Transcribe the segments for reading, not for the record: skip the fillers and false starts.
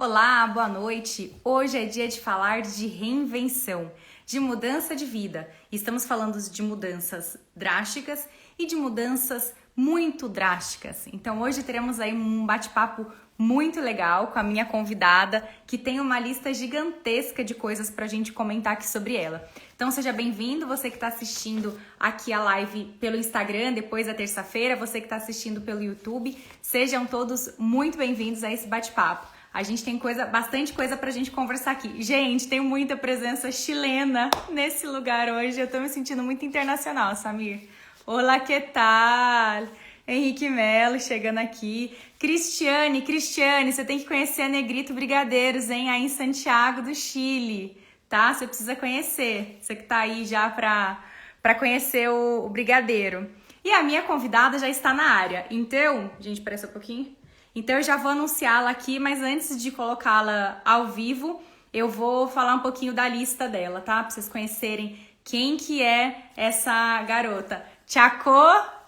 Olá, boa noite. Hoje é dia de falar de reinvenção, de mudança de vida. Estamos falando de mudanças drásticas e de mudanças muito drásticas. Então hoje teremos aí um bate-papo muito legal com a minha convidada, que tem uma lista gigantesca de coisas pra gente comentar aqui sobre ela. Então seja bem-vindo, você que está assistindo aqui a live pelo Instagram, depois da terça-feira, você que está assistindo pelo YouTube, sejam todos muito bem-vindos a esse bate-papo. A gente tem bastante coisa pra gente conversar aqui. Gente, tem muita presença chilena nesse lugar hoje. Eu tô me sentindo muito internacional, Samir. Olá, que tal? Henrique Melo chegando aqui. Cristiane, você tem que conhecer a Negrito Brigadeiros, hein? Aí em Santiago do Chile, tá? Você precisa conhecer. Você que tá aí já pra conhecer o Brigadeiro. E a minha convidada já está na área. Então, gente, espera só um pouquinho. Então eu já vou anunciá-la aqui, mas antes de colocá-la ao vivo, eu vou falar um pouquinho da lista dela, tá? Pra vocês conhecerem quem que é essa garota. Chaco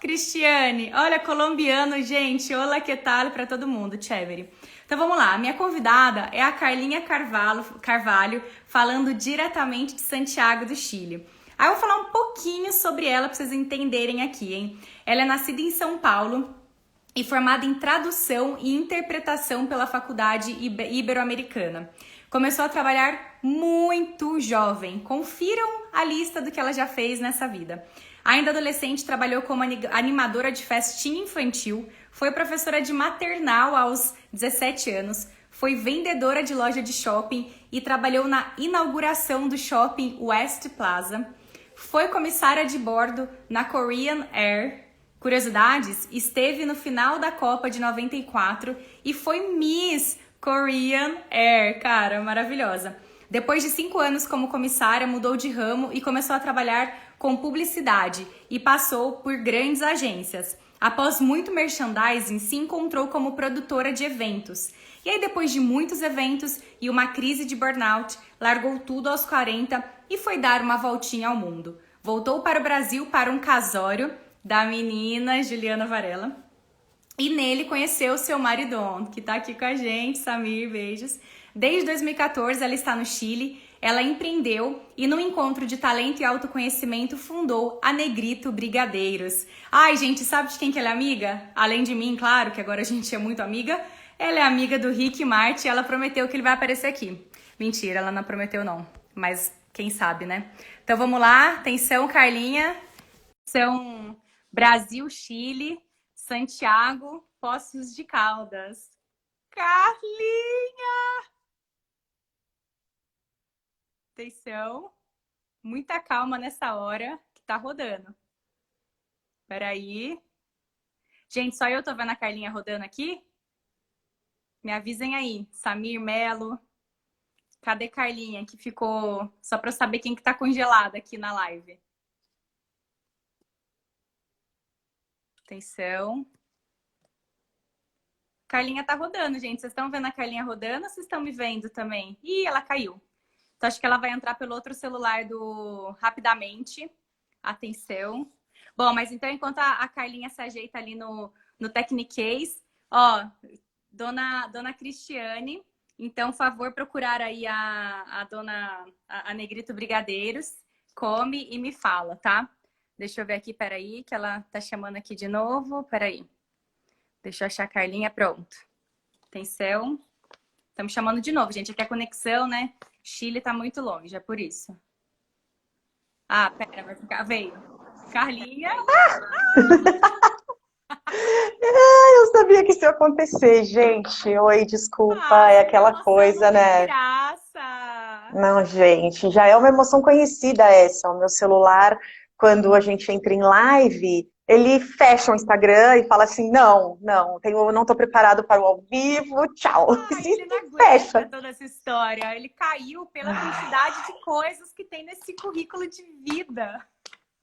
Cristiane, olha, colombiano, gente. Olá, que tal pra todo mundo, chévere. Então vamos lá, a minha convidada é a Carlinha Carvalho, falando diretamente de Santiago do Chile. Aí eu vou falar um pouquinho sobre ela pra vocês entenderem aqui, hein? Ela é nascida em São Paulo e formada em tradução e interpretação pela Faculdade Ibero-Americana. Começou a trabalhar muito jovem. Confiram a lista do que ela já fez nessa vida. Ainda adolescente, trabalhou como animadora de festinha infantil, foi professora de maternal aos 17 anos, foi vendedora de loja de shopping e trabalhou na inauguração do shopping West Plaza. Foi comissária de bordo na Korean Air. Curiosidades, esteve no final da Copa de 94 e foi Miss Korean Air, cara, maravilhosa. Depois de 5 anos como comissária, mudou de ramo e começou a trabalhar com publicidade e passou por grandes agências. Após muito merchandising, se encontrou como produtora de eventos. E aí, depois de muitos eventos e uma crise de burnout, largou tudo aos 40 e foi dar uma voltinha ao mundo. Voltou para o Brasil para um casório da menina Juliana Varela. E nele conheceu seu maridão, que tá aqui com a gente, Samir, beijos. Desde 2014 ela está no Chile, ela empreendeu e no encontro de talento e autoconhecimento fundou a Negrito Brigadeiros. Ai, gente, sabe de quem que ela é amiga? Além de mim, claro, que agora a gente é muito amiga. Ela é amiga do Rick Martin e ela prometeu que ele vai aparecer aqui. Mentira, ela não prometeu não, mas quem sabe, né? Então vamos lá, atenção, Carlinha. São Brasil, Chile, Santiago, Poços de Caldas. Carlinha! Atenção, muita calma nessa hora que tá rodando. Peraí. Gente, só eu tô vendo a Carlinha rodando aqui? Me avisem aí. Samir Melo. Cadê Carlinha que ficou... Só pra eu saber quem que tá congelada aqui na live. Atenção. Carlinha tá rodando, gente. Vocês estão vendo a Carlinha rodando ou vocês estão me vendo também? Ih, ela caiu. Então, acho que ela vai entrar pelo outro celular rapidamente. Atenção. Bom, mas então, enquanto a Carlinha se ajeita ali no Technicase, ó, dona Cristiane, então, favor procurar aí a Negrito Brigadeiros, come e me fala, tá? Deixa eu ver aqui, peraí, que ela tá chamando aqui de novo. Peraí. Deixa eu achar a Carlinha, pronto. Atenção. Estamos chamando de novo, gente. Aqui a conexão, né? Chile tá muito longe, é por isso. Ah, pera, vai ficar... Veio. Carlinha. Eu sabia que isso ia acontecer, gente. Oi, desculpa, é aquela coisa, né? Graça. Não, gente, já é uma emoção conhecida essa. O meu celular, quando a gente entra em live, ele fecha o Instagram e fala assim, não, não tô preparado para o ao vivo, tchau. Ele não E aguenta fecha. toda essa história. Ele caiu pela quantidade de coisas que tem nesse currículo de vida.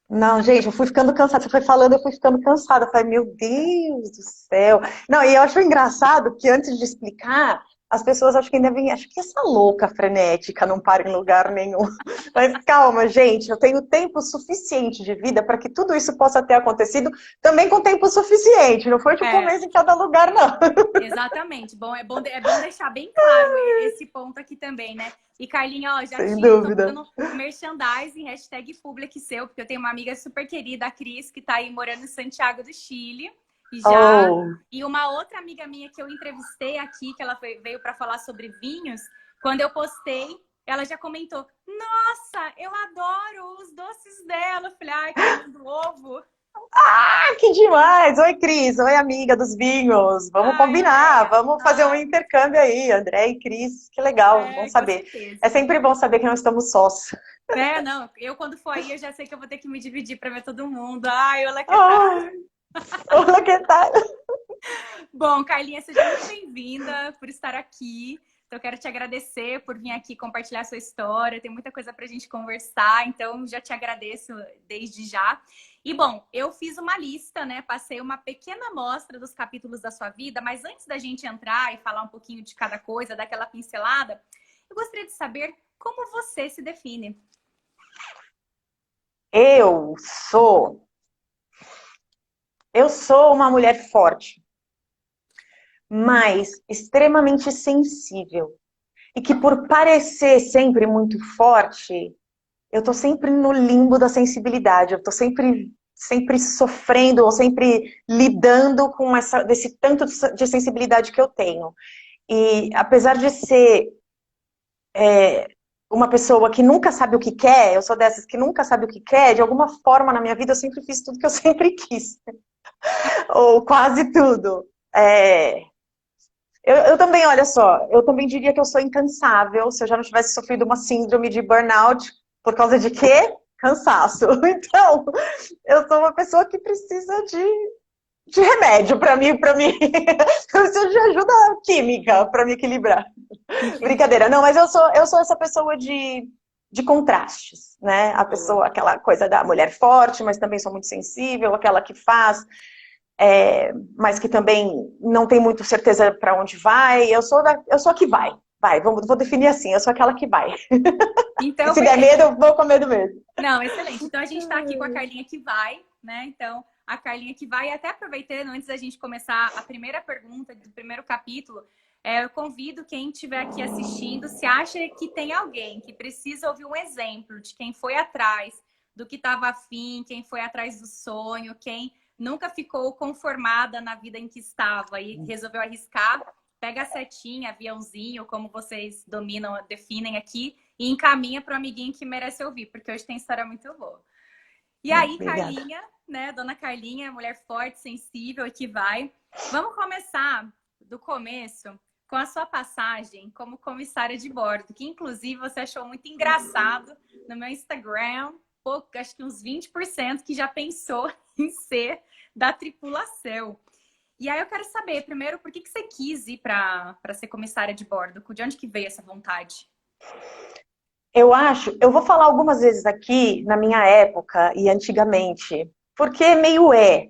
Não, gente, eu fui ficando cansada. Você foi falando, eu fui ficando cansada. Eu falei, meu Deus do céu. Não, e eu acho engraçado que antes de explicar, as pessoas acho que ainda vêm, acho que essa louca frenética não para em lugar nenhum. Mas calma, gente, eu tenho tempo suficiente de vida para que tudo isso possa ter acontecido também com tempo suficiente. Não foi tipo um É, mês em cada lugar, não. exatamente. Bom, é bom deixar bem claro esse ponto aqui também, né? E Carlinha, ó, já Sem te tô dúvida. dando merchandising, hashtag public seu, porque eu tenho uma amiga super querida, a Cris, que tá aí morando em Santiago do Chile. E já. Oh, E uma outra amiga minha que eu entrevistei aqui, que ela veio para falar sobre vinhos, quando eu postei, ela já comentou: Nossa, eu adoro os doces dela. Eu falei, ai, carinho do ovo. que demais! Oi, Cris. Oi, amiga dos vinhos. Vamos Ai, combinar, Andréia. vamos fazer um intercâmbio aí, André e Cris. Que legal, bom É, com saber. É certeza. sempre bom saber que não estamos sós. É, não, eu quando for aí, eu já sei que eu vou ter que me dividir para ver todo mundo. Ai, olha que tá. Oh, olá, que tal? Bom, Carlinha, seja muito bem-vinda por estar aqui. Então, eu quero te agradecer por vir aqui compartilhar sua história. Tem muita coisa para a gente conversar, então já te agradeço desde já. E, bom, eu fiz uma lista, né? Passei uma pequena amostra dos capítulos da sua vida, mas antes da gente entrar e falar um pouquinho de cada coisa, daquela pincelada, eu gostaria de saber como você se define. Eu sou, eu sou uma mulher forte, mas extremamente sensível. E que por parecer sempre muito forte, eu tô sempre no limbo da sensibilidade. Eu tô sempre sofrendo ou sempre lidando com desse tanto de sensibilidade que eu tenho. E apesar de ser uma pessoa que nunca sabe o que quer, eu sou dessas que nunca sabe o que quer, de alguma forma na minha vida eu sempre fiz tudo que eu sempre quis. Ou quase tudo. É, eu também, olha só, eu também diria que eu sou incansável se eu já não tivesse sofrido uma síndrome de burnout por causa de quê? Cansaço. Então, eu sou uma pessoa que precisa de remédio para mim. Eu preciso de ajuda química para me equilibrar. Entendi. Brincadeira, não, mas eu sou essa pessoa de contrastes, né? A Boa. pessoa, aquela coisa da mulher forte, mas também sou muito sensível, aquela que faz mas que também não tem muito certeza para onde vai. Eu sou a que vai. Vai, vou definir assim, eu sou aquela que vai. E Então, se der perfeito. medo, eu vou com medo mesmo. Não, excelente. Então a gente está aqui com a Carlinha que vai, né? Então, a Carlinha que vai, e até aproveitando, antes da gente começar a primeira pergunta do primeiro capítulo, eu convido quem estiver aqui assistindo, se acha que tem alguém que precisa ouvir um exemplo de quem foi atrás do que estava afim, quem foi atrás do sonho, quem nunca ficou conformada na vida em que estava e resolveu arriscar, pega a setinha, aviãozinho, como vocês dominam, definem aqui, e encaminha para o amiguinho que merece ouvir, porque hoje tem história muito boa. E aí, Obrigada. Carlinha, né? Dona Carlinha, mulher forte, sensível e que vai. Vamos começar do começo com a sua passagem como comissária de bordo, que inclusive você achou muito engraçado no meu Instagram, pouco, acho que uns 20% que já pensou em ser da tripulação. E aí eu quero saber, primeiro, por que você quis ir para ser comissária de bordo? De onde que veio essa vontade? Eu vou falar algumas vezes aqui, na minha época e antigamente, porque meio é.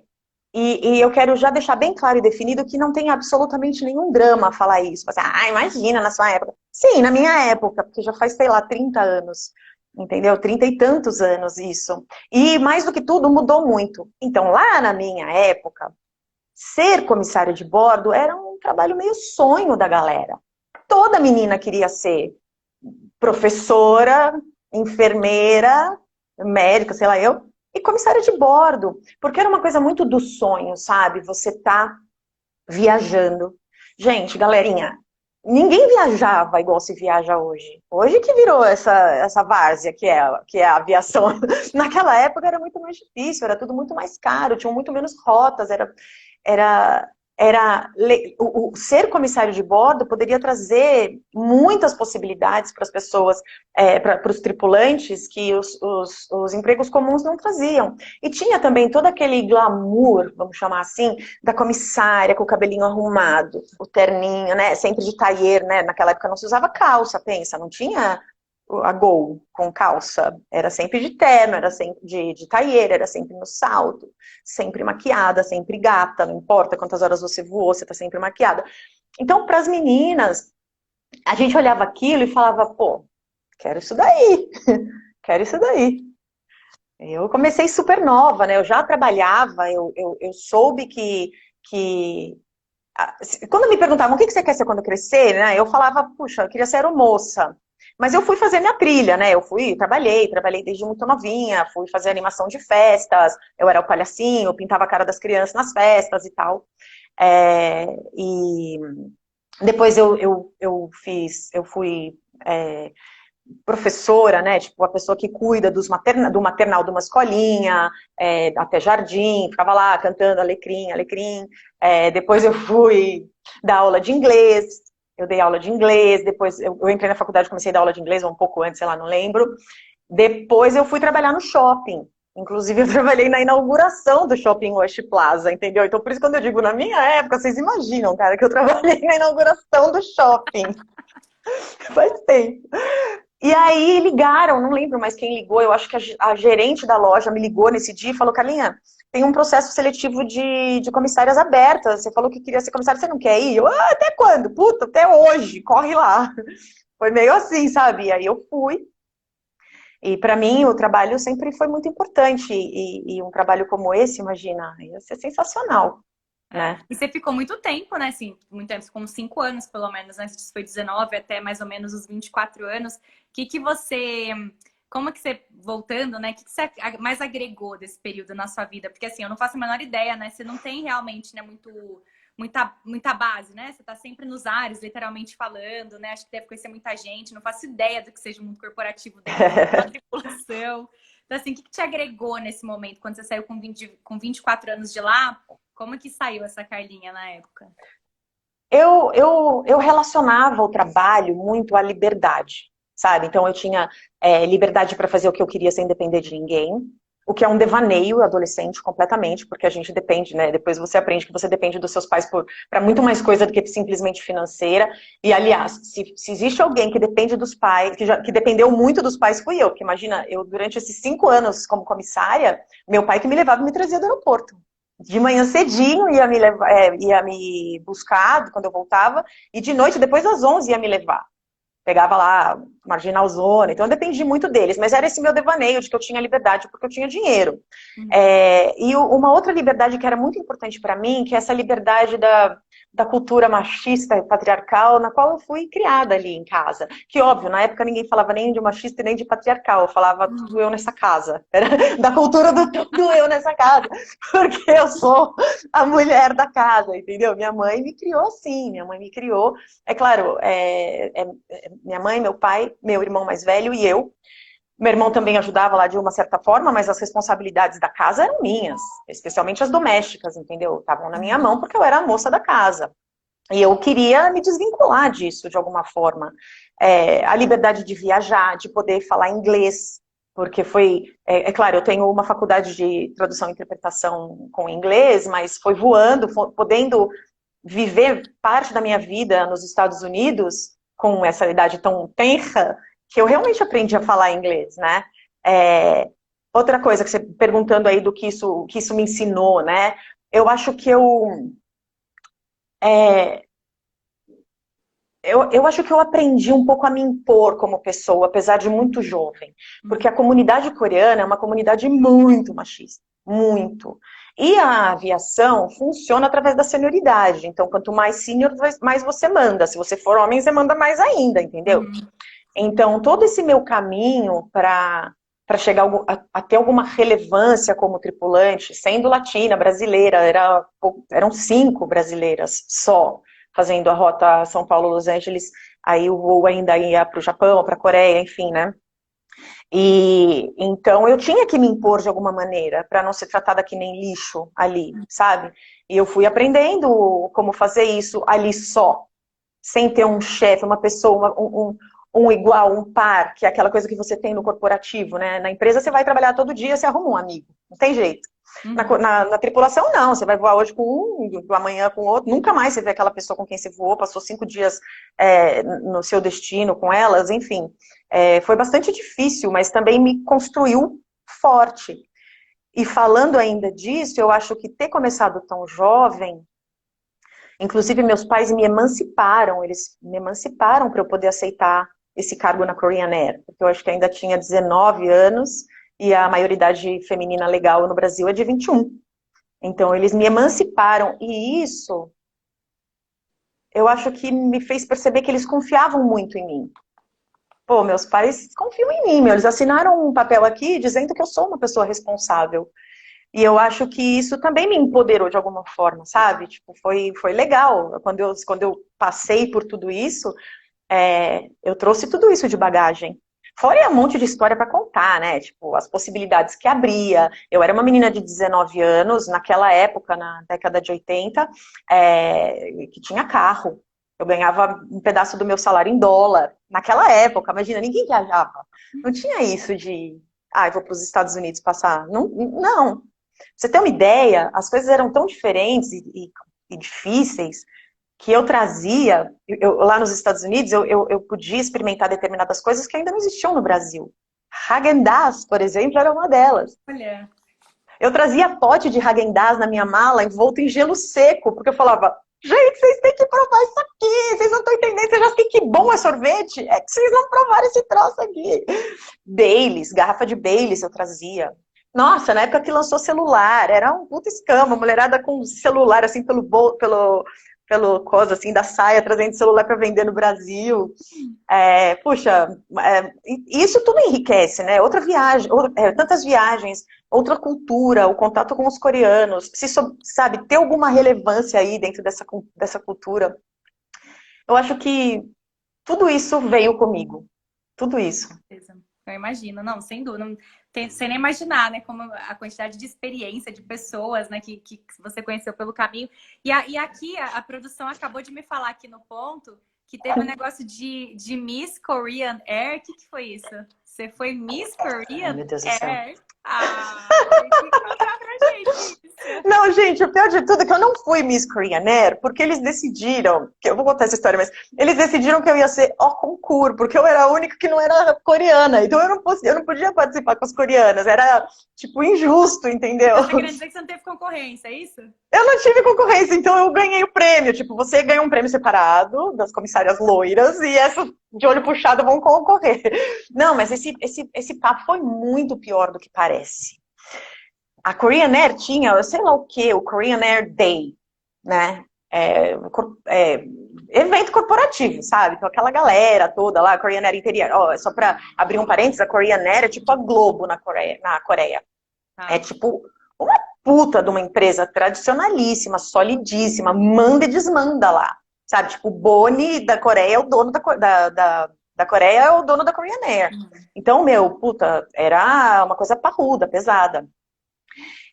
E eu quero já deixar bem claro e definido que não tem absolutamente nenhum drama falar isso. Você, imagina, na sua época. Sim, na minha época, porque já faz, sei lá, 30 anos. Entendeu? 30 e tantos anos isso. E mais do que tudo, mudou muito. Então, lá na minha época, ser comissário de bordo era um trabalho meio sonho da galera. Toda menina queria ser professora, enfermeira, médica, sei lá eu, e comissária de bordo, porque era uma coisa muito do sonho, sabe? Você tá viajando. Gente, galerinha, ninguém viajava igual se viaja hoje. Hoje que virou essa várzea que é a aviação. Naquela época era muito mais difícil, era tudo muito mais caro, tinham muito menos rotas, era, o ser comissário de bordo poderia trazer muitas possibilidades para as pessoas, para os tripulantes que os empregos comuns não traziam. E tinha também todo aquele glamour, vamos chamar assim, da comissária com o cabelinho arrumado, o terninho, né? Sempre de tailleur, né? Naquela época não se usava calça, pensa, não tinha a Gol com calça, era sempre de terno, era sempre de tailleur, era sempre no salto, sempre maquiada, sempre gata, não importa quantas horas você voou, você tá sempre maquiada. Então, para as meninas, a gente olhava aquilo e falava, pô, quero isso daí, quero isso daí. Eu comecei super nova, né? Eu já trabalhava, eu soube que... Quando me perguntavam o que você quer ser quando crescer, né? Eu falava, puxa, eu queria ser aeromoça. Mas eu fui fazer minha trilha, né? Eu fui, trabalhei desde muito novinha, fui fazer animação de festas, eu era o palhacinho, pintava a cara das crianças nas festas e tal. E depois eu fui professora, né? Tipo, a pessoa que cuida do maternal de uma escolinha, até jardim, ficava lá cantando alecrim, alecrim. Depois eu fui dar aula de inglês, eu dei aula de inglês, depois eu entrei na faculdade, comecei a dar aula de inglês, um pouco antes, sei lá, não lembro. Depois eu fui trabalhar no shopping. Inclusive, eu trabalhei na inauguração do Shopping West Plaza, entendeu? Então, por isso, quando eu digo na minha época, vocês imaginam, cara, que eu trabalhei na inauguração do shopping. Faz tempo. E aí ligaram, não lembro mais quem ligou, eu acho que a gerente da loja me ligou nesse dia e falou, Carlinha, tem um processo seletivo de comissárias abertas, você falou que queria ser comissária, você não quer ir? Eu, até quando? Puta, até hoje, corre lá. Foi meio assim, sabe? E aí eu fui. E para mim o trabalho sempre foi muito importante, e um trabalho como esse, imagina, ia ser sensacional, né? E você ficou muito tempo, né? Assim, muito tempo, ficou uns 5 anos, pelo menos, né? Você foi 19 até mais ou menos os 24 anos. Que você... Como que você, voltando, né? O que você mais agregou desse período na sua vida? Porque, assim, eu não faço a menor ideia, né? Você não tem realmente, né, muita base, né? Você tá sempre nos ares, literalmente falando, né? Acho que deve conhecer muita gente. Não faço ideia do que seja o mundo corporativo dentro da tripulação. Então, assim, o que te agregou nesse momento, quando você saiu com 24 anos de lá? Como que saiu essa Carlinha na época? Eu relacionava o trabalho muito à liberdade, sabe? Então eu tinha liberdade para fazer o que eu queria sem depender de ninguém, o que é um devaneio adolescente completamente, porque a gente depende, né? Depois você aprende que você depende dos seus pais para muito mais coisa do que simplesmente financeira. E aliás, se existe alguém que depende dos pais, que dependeu muito dos pais, fui eu. Porque imagina, eu durante esses 5 anos como comissária, meu pai que me levava e me trazia do aeroporto. De manhã cedinho ia me buscar quando eu voltava, e de noite, depois das 11, ia me levar. Pegava lá, Marginal Zona, então eu dependi muito deles, mas era esse meu devaneio de que eu tinha liberdade porque eu tinha dinheiro. E uma outra liberdade que era muito importante para mim, que é essa liberdade da cultura machista e patriarcal, na qual eu fui criada ali em casa. Que, óbvio, na época ninguém falava nem de machista e nem de patriarcal, eu falava tudo eu nessa casa. Era da cultura do tudo eu nessa casa, porque eu sou a mulher da casa, entendeu? Minha mãe me criou assim, minha mãe me criou, é claro, minha mãe, meu pai, meu irmão mais velho e eu. Meu irmão também ajudava lá de uma certa forma, mas as responsabilidades da casa eram minhas, especialmente as domésticas, entendeu? Estavam na minha mão porque eu era a moça da casa. E eu queria me desvincular disso de alguma forma. A liberdade de viajar, de poder falar inglês, porque foi... claro, eu tenho uma faculdade de tradução e interpretação com inglês, mas foi voando, podendo viver parte da minha vida nos Estados Unidos, com essa idade tão tenra, que eu realmente aprendi a falar inglês, né? Outra coisa que você perguntando aí do que isso me ensinou, né? Eu acho que eu acho que eu aprendi um pouco a me impor como pessoa, apesar de muito jovem. Porque a comunidade coreana é uma comunidade muito machista. Muito. E a aviação funciona através da senioridade. Então, quanto mais sênior, mais você manda. Se você for homem, você manda mais ainda, entendeu? Então, todo esse meu caminho para chegar a ter alguma relevância como tripulante, sendo latina, brasileira, eram 5 brasileiras só, fazendo a rota São Paulo-Los Angeles, aí o voo ainda ia para o Japão, para a Coreia, enfim, né? E então eu tinha que me impor de alguma maneira, para não ser tratada que nem lixo ali, sabe? E eu fui aprendendo como fazer isso ali só, sem ter um chefe, uma pessoa, um igual, um par, que é aquela coisa que você tem no corporativo, né? Na empresa você vai trabalhar todo dia, você arruma um amigo, não tem jeito. Na tripulação, não, você vai voar hoje com um, amanhã com outro, nunca mais você vê aquela pessoa com quem você voou, passou 5 dias no seu destino com elas, enfim. Foi bastante difícil, mas também me construiu forte. E falando ainda disso, eu acho que ter começado tão jovem Inclusive, meus pais me emanciparam, eles me emanciparam para eu poder aceitar esse cargo na Korean Air, porque eu acho que ainda tinha 19 anos e a maioridade feminina legal no Brasil é de 21. Então, eles me emanciparam e isso, eu acho que me fez perceber que eles confiavam muito em mim. Pô, meus pais confiam em mim, eles assinaram um papel aqui dizendo que eu sou uma pessoa responsável. E eu acho que isso também me empoderou de alguma forma, sabe? Tipo, foi legal. Quando eu passei por tudo isso, eu trouxe tudo isso de bagagem. Fora um monte de história para contar, né? Tipo, as possibilidades que abria. Eu era uma menina de 19 anos, naquela época, na década de 80, que tinha carro. Eu ganhava um pedaço do meu salário em dólar. Naquela época, imagina, ninguém viajava. Não tinha isso de, eu vou para os Estados Unidos passar. Não, não. Pra você ter uma ideia, as coisas eram tão diferentes e difíceis que eu trazia, lá nos Estados Unidos, eu podia experimentar determinadas coisas que ainda não existiam no Brasil. Häagen-Dazs, por exemplo, era uma delas. Olha. Eu trazia pote de Häagen-Dazs na minha mala envolto em gelo seco, porque eu falava, gente, vocês têm que provar isso aqui, vocês não estão entendendo, vocês já sabem que bom é sorvete, é que vocês não provaram esse troço aqui. Baileys, garrafa de Baileys eu trazia. Nossa, na época que lançou celular, era um puta escama, mulherada com celular assim pelo coisa assim da saia, trazendo celular para vender no Brasil. Puxa, isso tudo enriquece, né? Outra viagem, tantas viagens, outra cultura, o contato com os coreanos, sabe, ter alguma relevância aí dentro dessa cultura. Eu acho que tudo isso veio comigo. Tudo isso. Eu imagino, não, sem dúvida. Não tem, sem nem imaginar, né, como a quantidade de experiência de pessoas, né, que você conheceu pelo caminho. E aqui a produção acabou de me falar aqui no ponto que teve um negócio de Miss Korean Air. O que foi isso? Você foi Miss Korean Meu Deus do Air? céu. Tem que contar pra gente isso. Não, gente, o pior de tudo é que eu não fui Miss Korean Air, porque eles decidiram, que eu vou contar essa história, mas eles decidiram que eu ia ser au concurso, porque eu era a única que não era coreana, então eu não podia participar com as coreanas, era, tipo, injusto, entendeu? Você quer dizer que você não teve concorrência, é isso? Eu não tive concorrência, então eu ganhei o prêmio, tipo, você ganha um prêmio separado das comissárias loiras e essas de olho puxado vão concorrer. Não, mas esse papo foi muito pior do que parece. A Korean Air tinha, eu sei lá o que, o Korean Air Day, né? Evento corporativo, sabe? Então aquela galera toda lá, a Korean Air Interior. Só para abrir um parênteses, a Korean Air é tipo a Globo na Coreia. É tipo uma puta de uma empresa tradicionalíssima, solidíssima, manda e desmanda lá. Sabe? Tipo, o Boni da Coreia é o dono da Coreia, é o dono da Korean Air. Então, puta, era uma coisa parruda, pesada.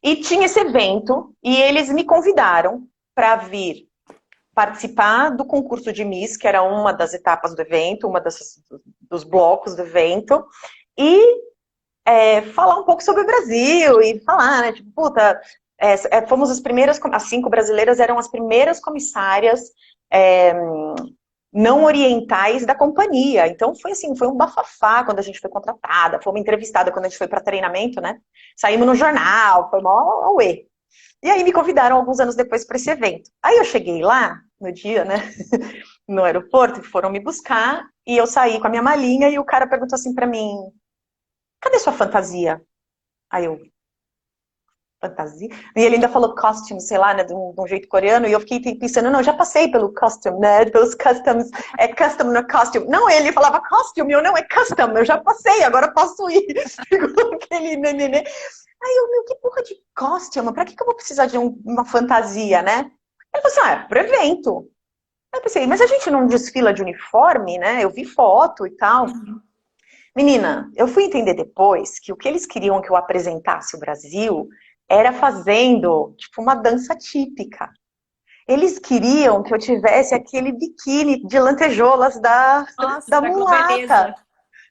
E tinha esse evento, e eles me convidaram para vir participar do concurso de Miss, que era uma das etapas do evento, dos blocos do evento, e falar um pouco sobre o Brasil, e falar, né, tipo, puta, fomos as primeiras, as 5 brasileiras eram as primeiras comissárias não orientais da companhia. Então foi assim, foi um bafafá quando a gente foi contratada, fomos entrevistada quando a gente foi para treinamento, né? Saímos no jornal, foi mó auê. E aí me convidaram alguns anos depois para esse evento. Aí eu cheguei lá, no dia, né, no aeroporto, foram me buscar, e eu saí com a minha malinha, e o cara perguntou assim para mim, cadê sua fantasia? Aí eu, fantasia? E ele ainda falou costume, sei lá, né, de um jeito coreano, e eu fiquei pensando, não, eu já passei pelo costume, né, pelos customs, custom, não é costume. Não, ele falava costume, eu não, é custom, eu já passei, agora posso ir. Ficou aquele nenê. Aí eu, que porra de costume? Pra que eu vou precisar de uma fantasia, né? Ele falou assim, pro evento. Aí eu pensei, mas a gente não desfila de uniforme, né? Eu vi foto e tal. Menina, eu fui entender depois que o que eles queriam que eu apresentasse o Brasil era fazendo, tipo, uma dança típica. Eles queriam que eu tivesse aquele biquíni de lantejoulas da mulata. Globeleza.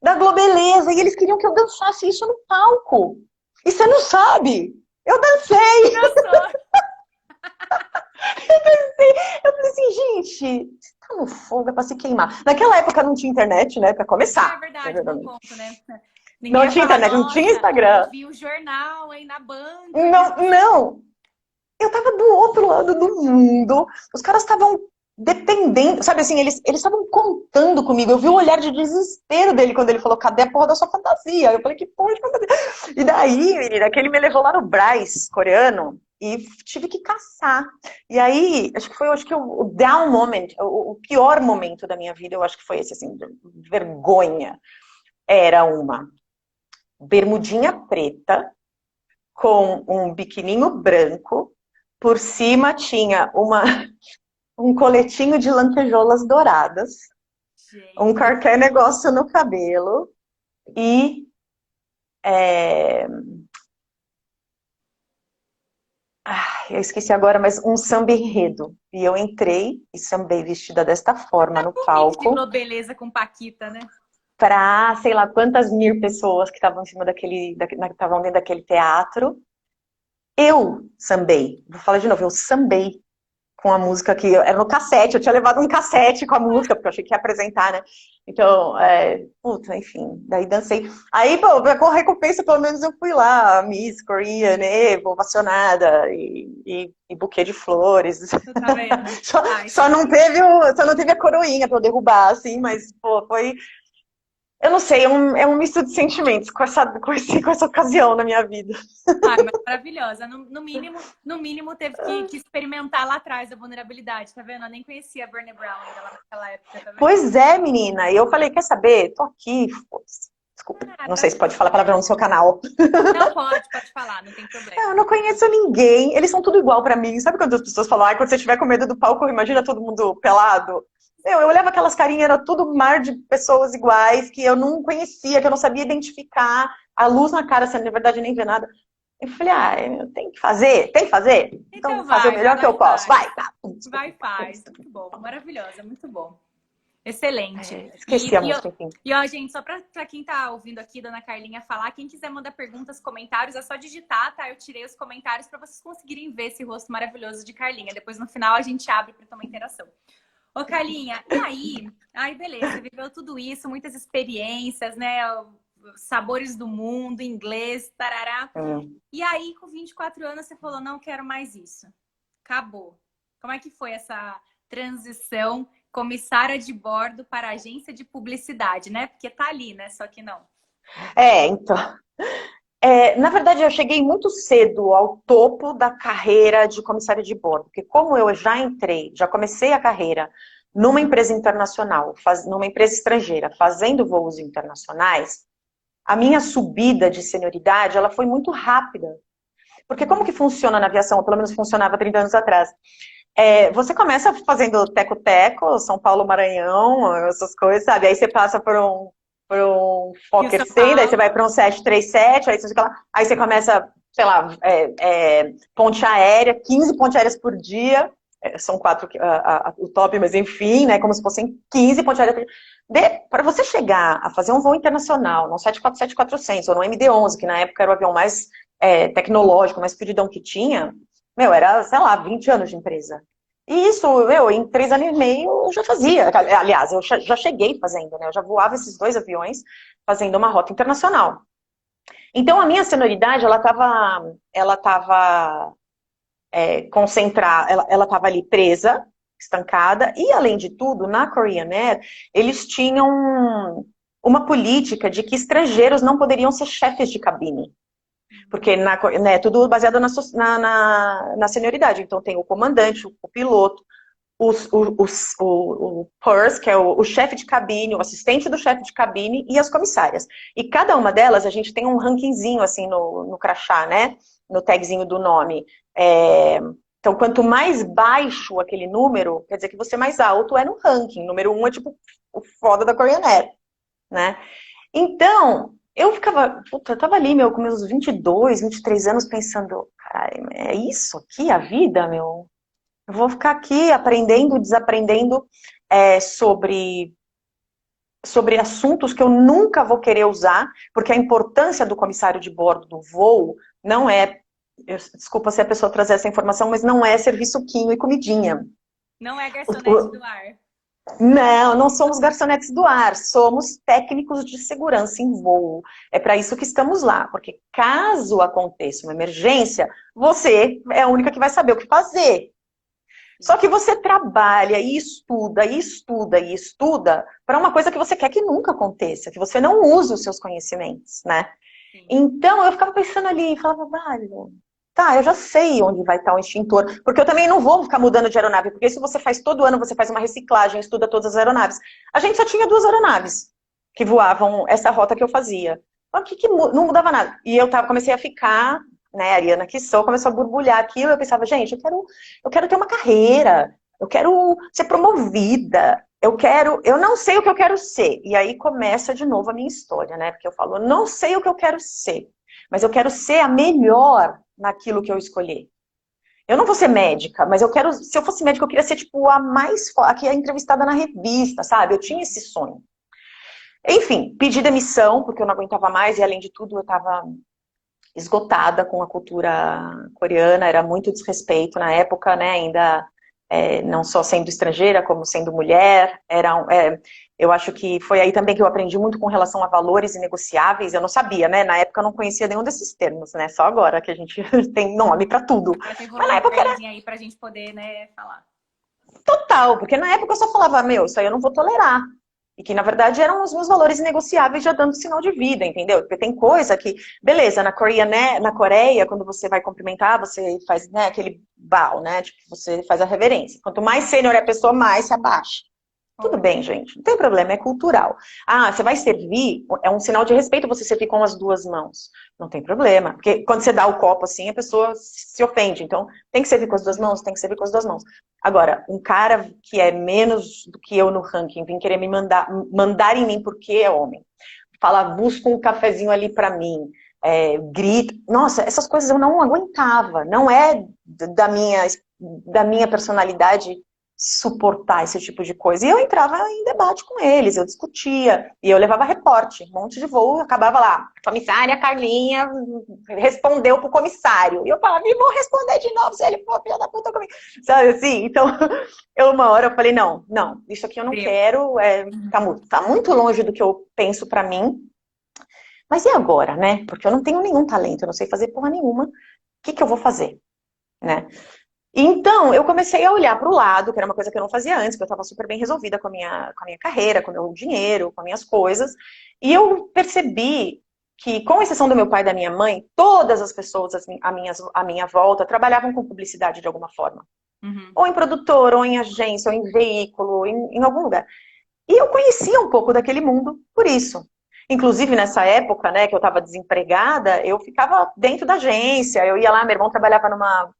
Da Globeleza. E eles queriam que eu dançasse isso no palco. E você não sabe? Eu dancei! Eu falei assim, gente, você tá no fogo, é pra se queimar. Naquela época não tinha internet, né, pra começar. É verdade, no ponto, né? Não tinha internet, não tinha Instagram. Vi o jornal aí na banca. Não. Eu tava do outro lado do mundo, os caras estavam dependendo, sabe assim, eles estavam contando comigo. Eu vi o olhar de desespero dele quando ele falou, cadê a porra da sua fantasia? Eu falei, que porra de fantasia? E daí, menina, que ele me levou lá no Brás, coreano, e tive que caçar. E aí, acho que foi o down moment, o pior momento da minha vida, eu acho que foi esse, assim, de vergonha. Era uma bermudinha preta com um biquininho branco, por cima tinha um coletinho de lantejoulas douradas, um Gente, qualquer negócio no cabelo e eu esqueci agora, mas um samba enredo. E eu entrei e sambei vestida desta forma no um mix de palco Globeleza com Paquita, né? para sei lá quantas mil pessoas que estavam em cima estavam dentro daquele teatro. Eu sambei, vou falar de novo, eu sambei com a música que era no cassete, eu tinha levado um cassete com a música, porque eu achei que ia apresentar, né? Então, puta, enfim, daí dancei. Aí, pô, com recompensa, pelo menos eu fui lá, Miss Korea, né, ovacionada, e buquê de flores. Tu tá vendo? Só, Ai, só não teve a coroinha pra eu derrubar, assim, mas, pô, foi... Eu não sei, é um misto de sentimentos com essa ocasião na minha vida. ai, mas maravilhosa. No mínimo teve que experimentar lá atrás a vulnerabilidade, tá vendo? Eu nem conhecia a Brené Brown ainda lá naquela época, tá vendo? Pois é, menina. E eu falei, quer saber? Tô aqui. Desculpa, Ah, não tá sei se pode tudo falar palavrão no certo. seu canal. Não, pode falar, não tem problema. Eu não conheço ninguém. Eles são tudo igual pra mim. Sabe quando as pessoas falam, ai, quando você estiver com medo do palco, imagina todo mundo pelado? Eu olhava aquelas carinhas, era tudo um mar de pessoas iguais que eu não conhecia, que eu não sabia identificar. A luz na cara, você na verdade nem vê nada. Eu falei, eu tenho que fazer, tem que fazer. Então Então vou fazer o vai melhor que lá eu e posso. faz. Vai, tá. Vai e faz. Muito bom, maravilhosa, muito bom. Excelente. Esqueci a música, enfim. Ó, gente, só para quem tá ouvindo aqui, Dona Carlinha falar, quem quiser mandar perguntas, comentários, é só digitar, tá? Eu tirei os comentários para vocês conseguirem ver esse rosto maravilhoso de Carlinha. Depois, no final, a gente abre para tomar interação. Ô, Carlinha, e aí? Aí, beleza, você viveu tudo isso, muitas experiências, né? Sabores do mundo, inglês, tarará. E aí, com 24 anos, você falou, não quero mais isso. Acabou. Como é que foi essa transição comissária de bordo para agência de publicidade, né? Porque tá ali, né? Só que não. Então. Na verdade, eu cheguei muito cedo ao topo da carreira de comissária de bordo, porque como eu já comecei a carreira numa empresa internacional, numa empresa estrangeira, fazendo voos internacionais, a minha subida de senioridade, ela foi muito rápida. Porque como que funciona na aviação, ou pelo menos funcionava 30 anos atrás? Você começa fazendo teco-teco, São Paulo, Maranhão, essas coisas, sabe? Aí você passa por um Rio Fokker São 100, daí você vai Paulo. para um 737, aí você começa, sei lá, ponte aérea, 15 pontes aéreas por dia, são 4 o top, mas enfim, né, como se fossem 15 pontes aéreas por dia. Para você chegar a fazer um voo internacional, no 747-400 ou no MD-11, que na época era o avião mais tecnológico, mais pedidão que tinha, era, sei lá, 20 anos de empresa. E isso, em 3 anos e meio eu já fazia. Aliás, eu já cheguei fazendo, né? Eu já voava esses 2 aviões fazendo uma rota internacional. Então, a minha senioridade, ela estava concentrada, ela estava ali presa, estancada, e além de tudo, na Korean Air, eles tinham uma política de que estrangeiros não poderiam ser chefes de cabine. Porque tudo baseado na senioridade. Então tem o comandante, o piloto, o PURS, que é o chefe de cabine, o assistente do chefe de cabine e as comissárias. E cada uma delas, a gente tem um rankingzinho assim no crachá, né? No tagzinho do nome. Então, quanto mais baixo aquele número, quer dizer que você mais alto é no ranking. Número 1 é tipo o foda da Korean Air, né? Então, eu tava ali, com meus 22, 23 anos pensando, caralho, é isso aqui a vida, meu? Eu vou ficar aqui aprendendo, desaprendendo sobre assuntos que eu nunca vou querer usar, porque a importância do comissário de bordo do voo não é, desculpa se a pessoa trazer essa informação, mas não é serviço quinho e comidinha. Não é garçonete do ar. Não, não somos garçonetes do ar, somos técnicos de segurança em voo. É para isso que estamos lá, porque caso aconteça uma emergência, você é a única que vai saber o que fazer. Só que você trabalha e estuda, e estuda, e estuda para uma coisa que você quer que nunca aconteça, que você não use os seus conhecimentos, né? Sim. Então eu ficava pensando ali, falava, vale, tá, eu já sei onde vai estar o extintor, porque eu também não vou ficar mudando de aeronave, porque se você faz todo ano, você faz uma reciclagem, estuda todas as aeronaves. A gente só tinha 2 aeronaves que voavam essa rota que eu fazia. Então, não mudava nada. E comecei a ficar, né, a Ariana que sou, começou a borbulhar aquilo, eu pensava, gente, eu quero ter uma carreira, eu quero ser promovida, eu não sei o que eu quero ser. E aí começa de novo a minha história, né? Porque eu falo, eu não sei o que eu quero ser, mas eu quero ser a melhor naquilo que eu escolher. Eu não vou ser médica, mas eu quero, se eu fosse médica, eu queria ser tipo a mais, a que é entrevistada na revista, sabe? Eu tinha esse sonho. Enfim, pedi demissão, porque eu não aguentava mais, e além de tudo, eu estava esgotada com a cultura coreana, era muito desrespeito na época, né? Ainda não só sendo estrangeira, como sendo mulher. Eu acho que foi aí também que eu aprendi muito com relação a valores inegociáveis. Eu não sabia, né? Na época eu não conhecia nenhum desses termos, né? Só agora que a gente tem nome para tudo. Agora tem Mas na rolando um época era trending aí pra gente poder, né, falar. total, porque na época eu só falava, meu, isso aí eu não vou tolerar. E que, na verdade, eram os meus valores inegociáveis já dando sinal de vida, entendeu? Porque tem coisa que, beleza, na Coreia, né, na Coreia, quando você vai cumprimentar, você faz, né, aquele bow, né? Tipo, você faz a reverência. Quanto mais sênior é a pessoa, mais se abaixa. Tudo Olha. bem, gente, não tem problema, é cultural. Ah, você vai servir, é um sinal de respeito você servir com as 2 mãos. Não tem problema, porque quando você dá o copo assim, a pessoa se ofende. Então, tem que servir com as 2 mãos, tem que servir com as 2 mãos. Agora, um cara que é menos do que eu no ranking, vem querer me mandar em mim porque é homem. Fala, busca um cafezinho ali pra mim. Grita. Nossa, essas coisas eu não aguentava. Não é da minha personalidade suportar esse tipo de coisa. E eu entrava em debate com eles, eu discutia, e eu levava reporte, um monte de voo, acabava lá, a comissária Carlinha respondeu pro comissário, e eu falava, e vou responder de novo, se ele for filha da puta comigo, sabe assim? Então, uma hora eu falei, não, isso aqui eu não Deu. quero, tá muito longe do que eu penso pra mim, mas e agora, né? Porque eu não tenho nenhum talento, eu não sei fazer porra nenhuma, o que eu vou fazer, né? Então, eu comecei a olhar para o lado, que era uma coisa que eu não fazia antes, que eu estava super bem resolvida com a minha carreira, com o meu dinheiro, com as minhas coisas. E eu percebi que, com exceção do meu pai e da minha mãe, todas as pessoas à minha volta trabalhavam com publicidade de alguma forma. Uhum. Ou em produtor, ou em agência, ou em veículo, em algum lugar. E eu conhecia um pouco daquele mundo por isso. Inclusive, nessa época, né, que eu estava desempregada, eu ficava dentro da agência, eu ia lá, meu irmão trabalhava numa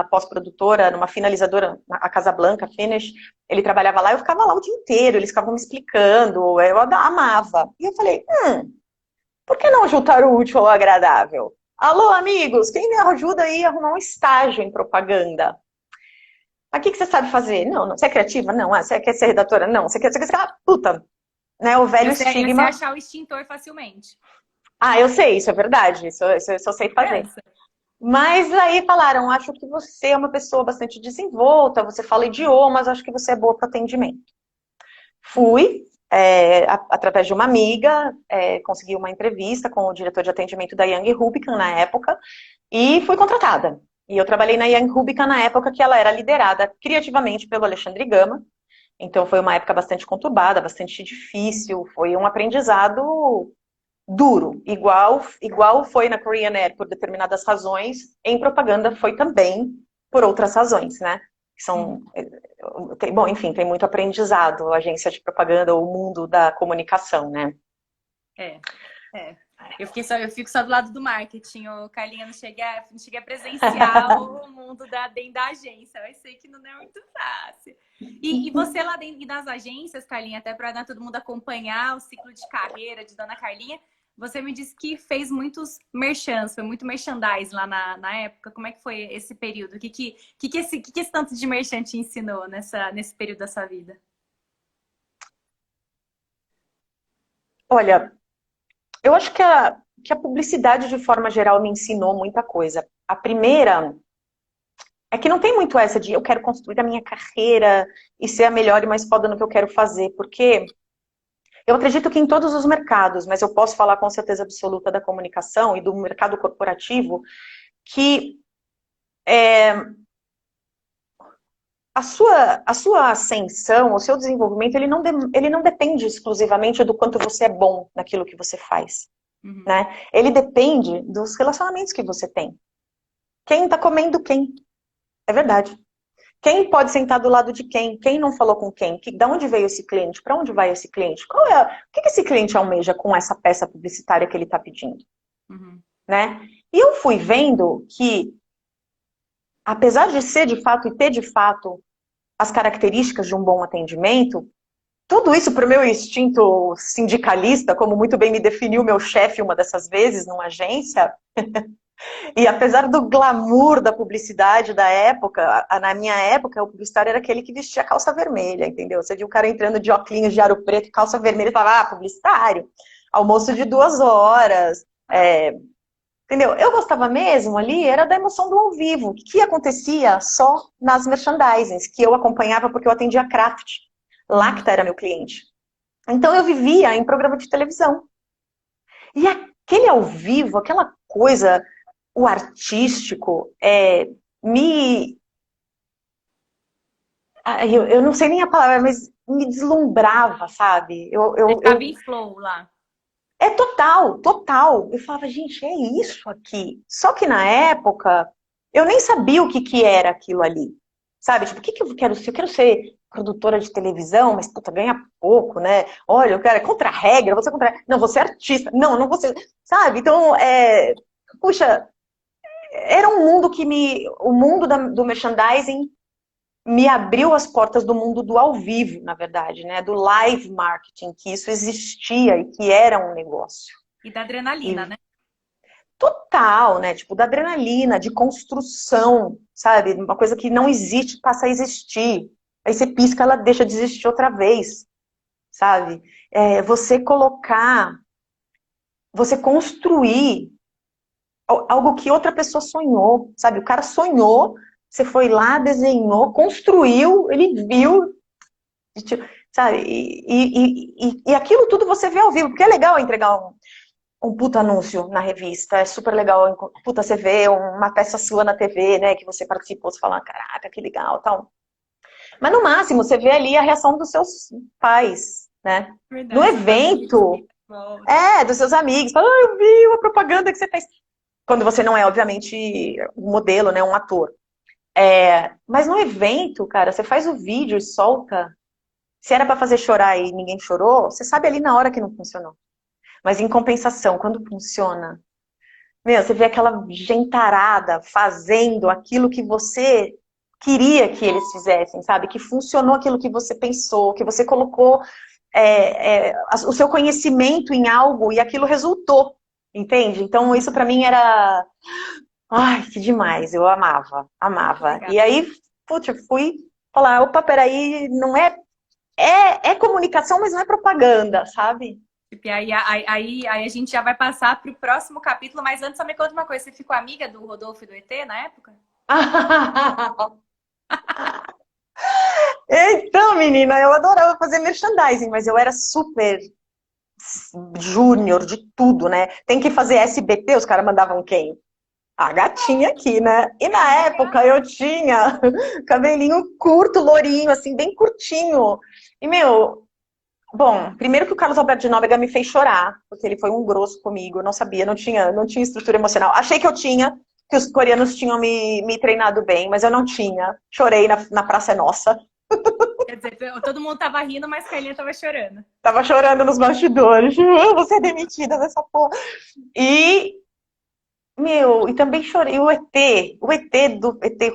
pós-produtora, numa finalizadora, a Casablanca Finish, ele trabalhava lá, eu ficava lá o dia inteiro, eles ficavam me explicando, eu amava. E eu falei, por que não juntar o útil ao agradável? Alô, amigos, quem me ajuda aí a arrumar um estágio em propaganda? Mas o que você sabe fazer? Não, você é criativa? Não. Ah, você quer ser redatora? Não. Você quer ser... puta, né, o velho Eu sei estigma. achar o extintor facilmente. Ah, eu sei, isso é verdade, isso eu sei fazer. Segurança. Mas aí falaram, acho que você é uma pessoa bastante desenvolta, você fala idiomas, acho que você é boa para atendimento. Fui, através de uma amiga, consegui uma entrevista com o diretor de atendimento da Young Rubicon na época, e fui contratada. E eu trabalhei na Young Rubicon na época que ela era liderada criativamente pelo Alexandre Gama, então foi uma época bastante conturbada, bastante difícil, foi um aprendizado duro, igual foi na Korean Air por determinadas razões, em propaganda foi também por outras razões, né? Que são, Uhum. bom, enfim, tem muito aprendizado, a agência de propaganda, o mundo da comunicação, né? É, é. Eu fico só do lado do marketing. O Carlinha não cheguei a presenciar o mundo dentro da agência. Eu sei que não é muito fácil. E você lá dentro e das agências, Carlinha, até para todo mundo acompanhar o ciclo de carreira de Dona Carlinha, você me disse que fez muitos merchans, foi muito merchandise lá na época. Como é que foi esse período? O que esse tanto de merchan te ensinou nesse período da sua vida? Olha, eu acho que a publicidade, de forma geral, me ensinou muita coisa. A primeira É que não tem muito essa de eu quero construir a minha carreira e ser a melhor e mais foda no que eu quero fazer, porque eu acredito que em todos os mercados, mas eu posso falar com certeza absoluta da comunicação e do mercado corporativo, que a sua ascensão, o seu desenvolvimento, ele não depende exclusivamente do quanto você é bom naquilo que você faz, Uhum. né? Ele depende dos relacionamentos que você tem. Quem tá comendo quem? É verdade. Quem pode sentar do lado de quem? Quem não falou com quem? Da onde veio esse cliente? Para onde vai esse cliente? O que esse cliente almeja com essa peça publicitária que ele está pedindo? Uhum. Né? E eu fui vendo que, apesar de ser de fato e ter de fato as características de um bom atendimento, tudo isso para o meu instinto sindicalista, como muito bem me definiu meu chefe uma dessas vezes numa agência, e apesar do glamour da publicidade da época, na minha época, o publicitário era aquele que vestia calça vermelha, entendeu? Você viu o cara entrando de óculos de aro preto, calça vermelha, e falava, publicitário, almoço de 2 horas, entendeu? Eu gostava mesmo ali, era da emoção do ao vivo, que acontecia só nas merchandisings, que eu acompanhava porque eu atendia craft, Lacta era meu cliente. Então eu vivia em programa de televisão. E aquele ao vivo, aquela coisa, o artístico, me. Eu não sei nem a palavra, mas me deslumbrava, sabe? Você ficava em flow lá. É total, total. Eu falava, gente, é isso aqui. Só que na época, eu nem sabia o que, que era aquilo ali. Sabe? Tipo, o que, que eu quero ser? Eu quero ser produtora de televisão, mas, puta, ganha pouco, né? Olha, eu quero, é contra a regra, você é contra. Não, você é artista. Não, não você. Sabe? Então, puxa, era um mundo que me. O mundo do merchandising me abriu as portas do mundo do ao vivo, na verdade, né? Do live marketing, que isso existia e que era um negócio. E da adrenalina, E né? total, né? Tipo, da adrenalina, de construção, sabe? Uma coisa que não existe passa a existir. Aí você pisca, ela deixa de existir outra vez, sabe? Você colocar, você construir algo que outra pessoa sonhou, sabe? O cara sonhou, você foi lá, desenhou, construiu, ele viu, sabe? E aquilo tudo você vê ao vivo, porque é legal entregar um puta anúncio na revista, é super legal, puta, você vê uma peça sua na TV, né, que você participou, você fala, caraca, que legal, tal. Mas no máximo, você vê ali a reação dos seus pais, né? No Verdade, família. evento, dos seus amigos, fala, eu vi uma propaganda que você fez. Quando você não é, obviamente, um modelo, né, um ator. Mas no evento, cara, você faz o vídeo e solta. Se era pra fazer chorar e ninguém chorou, você sabe ali na hora que não funcionou. Mas em compensação, quando funciona, meu, você vê aquela gentarada fazendo aquilo que você queria que eles fizessem, sabe? Que funcionou aquilo que você pensou, que você colocou o seu conhecimento em algo e aquilo resultou, entende? Então isso pra mim era, ai, que demais, eu amava, Que amava. legal. E aí, putz, eu fui falar, opa, peraí, não é comunicação, mas não é propaganda, sabe? Tipo, e aí a gente já vai passar pro próximo capítulo, mas antes só me conta uma coisa, você ficou amiga do Rodolfo e do ET na época? Então, menina, eu adorava fazer merchandising, mas eu era super júnior de tudo, né? Tem que fazer SBT, os caras mandavam quem? A gatinha aqui, né? E na época eu tinha cabelinho curto, lourinho, assim, bem curtinho. E, meu, bom, primeiro que o Carlos Alberto de Nóbrega me fez chorar, porque ele foi um grosso comigo, eu não sabia, não tinha estrutura emocional. Achei que eu tinha, que os coreanos tinham me treinado bem, mas eu não tinha. Chorei na Praça é Nossa. Quer dizer, todo mundo tava rindo, mas Carlinha tava chorando. Tava chorando nos bastidores. Eu vou ser demitida dessa porra. E, meu, e também chorei. O ET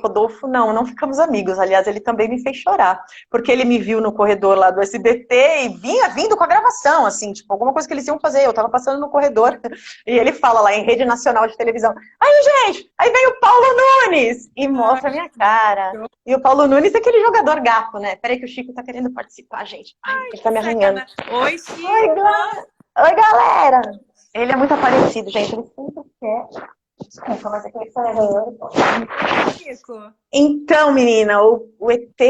Rodolfo, não ficamos amigos. Aliás, ele também me fez chorar. Porque ele me viu no corredor lá do SBT e vinha vindo com a gravação, assim, tipo, alguma coisa que eles iam fazer. Eu tava passando no corredor e ele fala lá em rede nacional de televisão. Aí, gente, aí vem o Paulo Nunes e mostra a minha cara. E o Paulo Nunes é aquele jogador gato, né? Peraí que o Chico tá querendo participar, gente. Ai, ele tá me arranhando. Oi, Oi, Chico! Oi, galera! Ele é muito aparecido, gente. Ele sempre quer Desculpa, mas aqui foi. Rico. Então, menina, o ET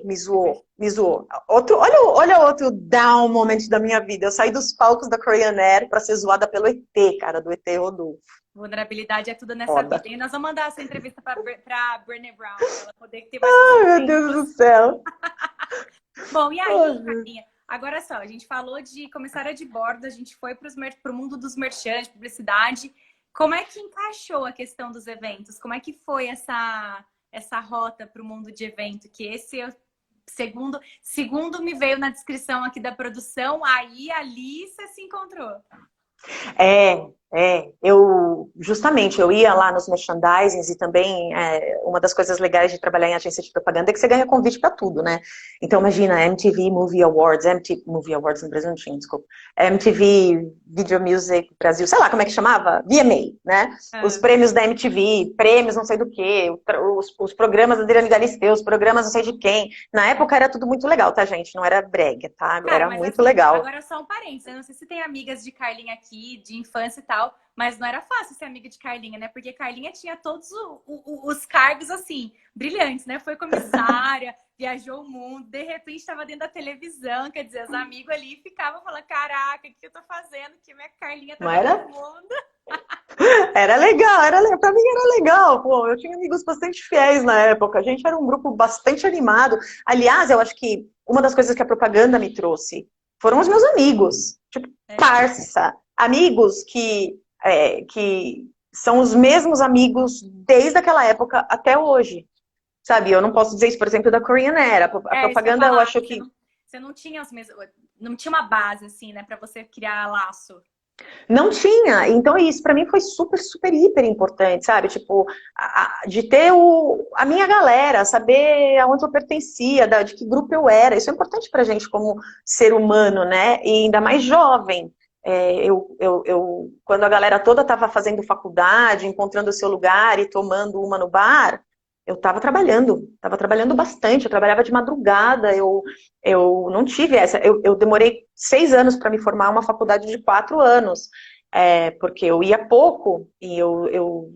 me zoou, me zoou. Olha outro down moment da minha vida. Eu saí dos palcos da Korean Air pra ser zoada pelo ET, cara, do ET Rodolfo. Vulnerabilidade é tudo nessa Foda. vida. E nós vamos mandar essa entrevista pra Brené Brown, pra ela poder ter mais Ai, uns meu Deus do céu. Bom, e aí, Ai, Carlinha? Agora só, a gente falou de comissária de bordo, a gente foi para o mundo dos merchandising, publicidade. Como é que encaixou a questão dos eventos? Como é que foi essa rota para o mundo de evento? Que esse, segundo me veio na descrição aqui da produção, aí ali você se encontrou. Justamente, eu ia lá nos merchandisings e também uma das coisas legais de trabalhar em agência de propaganda é que você ganha convite para tudo, né? Então, imagina, MTV Movie Awards, MTV Movie Awards no Brasil não tinha, desculpa, MTV Video Music Brasil, sei lá como é que chamava, VMA, né? Os prêmios da MTV, prêmios não sei do que, os programas da Adriane Galisteu, os programas não sei de quem. Na época era tudo muito legal, tá, gente? Não era brega, tá? Cara, Era mas muito assim, legal. agora só um parênteses. Eu não sei se tem amigas de Carlinha aqui, de infância e tal, mas não era fácil ser amiga de Carlinha, né? Porque Carlinha tinha todos os cargos, assim, brilhantes, né? Foi comissária, viajou o mundo, de repente estava dentro da televisão, quer dizer, os amigos ali ficavam falando, caraca, o que eu tô fazendo? Que minha Carlinha tá Não dentro era? do mundo. Era legal, pra mim era legal, pô, eu tinha amigos bastante fiéis na época, a gente era um grupo bastante animado. Aliás, eu acho que uma das coisas que a propaganda me trouxe foram os meus amigos, tipo, parça, amigos que são os mesmos amigos desde aquela época até hoje, sabe? Eu não posso dizer isso, por exemplo, da Korean Air, a Isso que eu ia propaganda eu falar, acho que... você não tinha os mesmos, não tinha uma base, assim, né, pra você criar laço. Não tinha, então isso pra mim foi super, super, hiper importante, sabe? Tipo, de ter a minha galera, saber aonde eu pertencia, de que grupo eu era. Isso é importante pra gente como ser humano, né? E ainda mais jovem. Quando a galera toda estava fazendo faculdade, encontrando o seu lugar e tomando uma no bar, eu estava trabalhando bastante, eu trabalhava de madrugada, eu não tive essa, eu demorei 6 anos para me formar uma faculdade de 4 anos, porque eu ia pouco e eu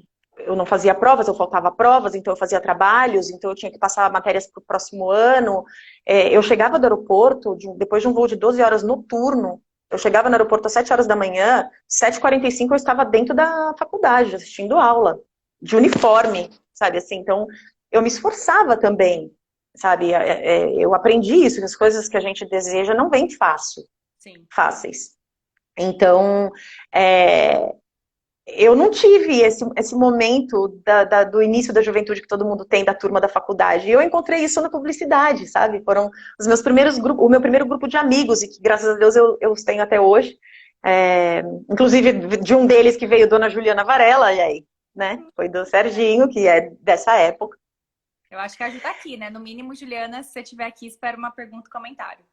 não fazia provas, eu faltava provas, então eu fazia trabalhos, então eu tinha que passar matérias para o próximo ano. Eu chegava do aeroporto, depois de um voo de 12 horas noturno, eu chegava no aeroporto às 7 horas da manhã, 7h45 eu estava dentro da faculdade, assistindo aula, de uniforme, sabe, assim, então eu me esforçava também, sabe, eu aprendi isso, que as coisas que a gente deseja não vêm fáceis. Então, eu não tive esse momento do início da juventude que todo mundo tem, da turma da faculdade. E eu encontrei isso na publicidade, sabe? Foram os meus primeiros grupos, o meu primeiro grupo de amigos, e que graças a Deus eu os tenho até hoje. Inclusive de um deles que veio Dona Juliana Varela, e aí, né? Foi do Serginho, que é dessa época. Eu acho que a Ju tá aqui, né? No mínimo, Juliana, se você estiver aqui, espero uma pergunta e comentário.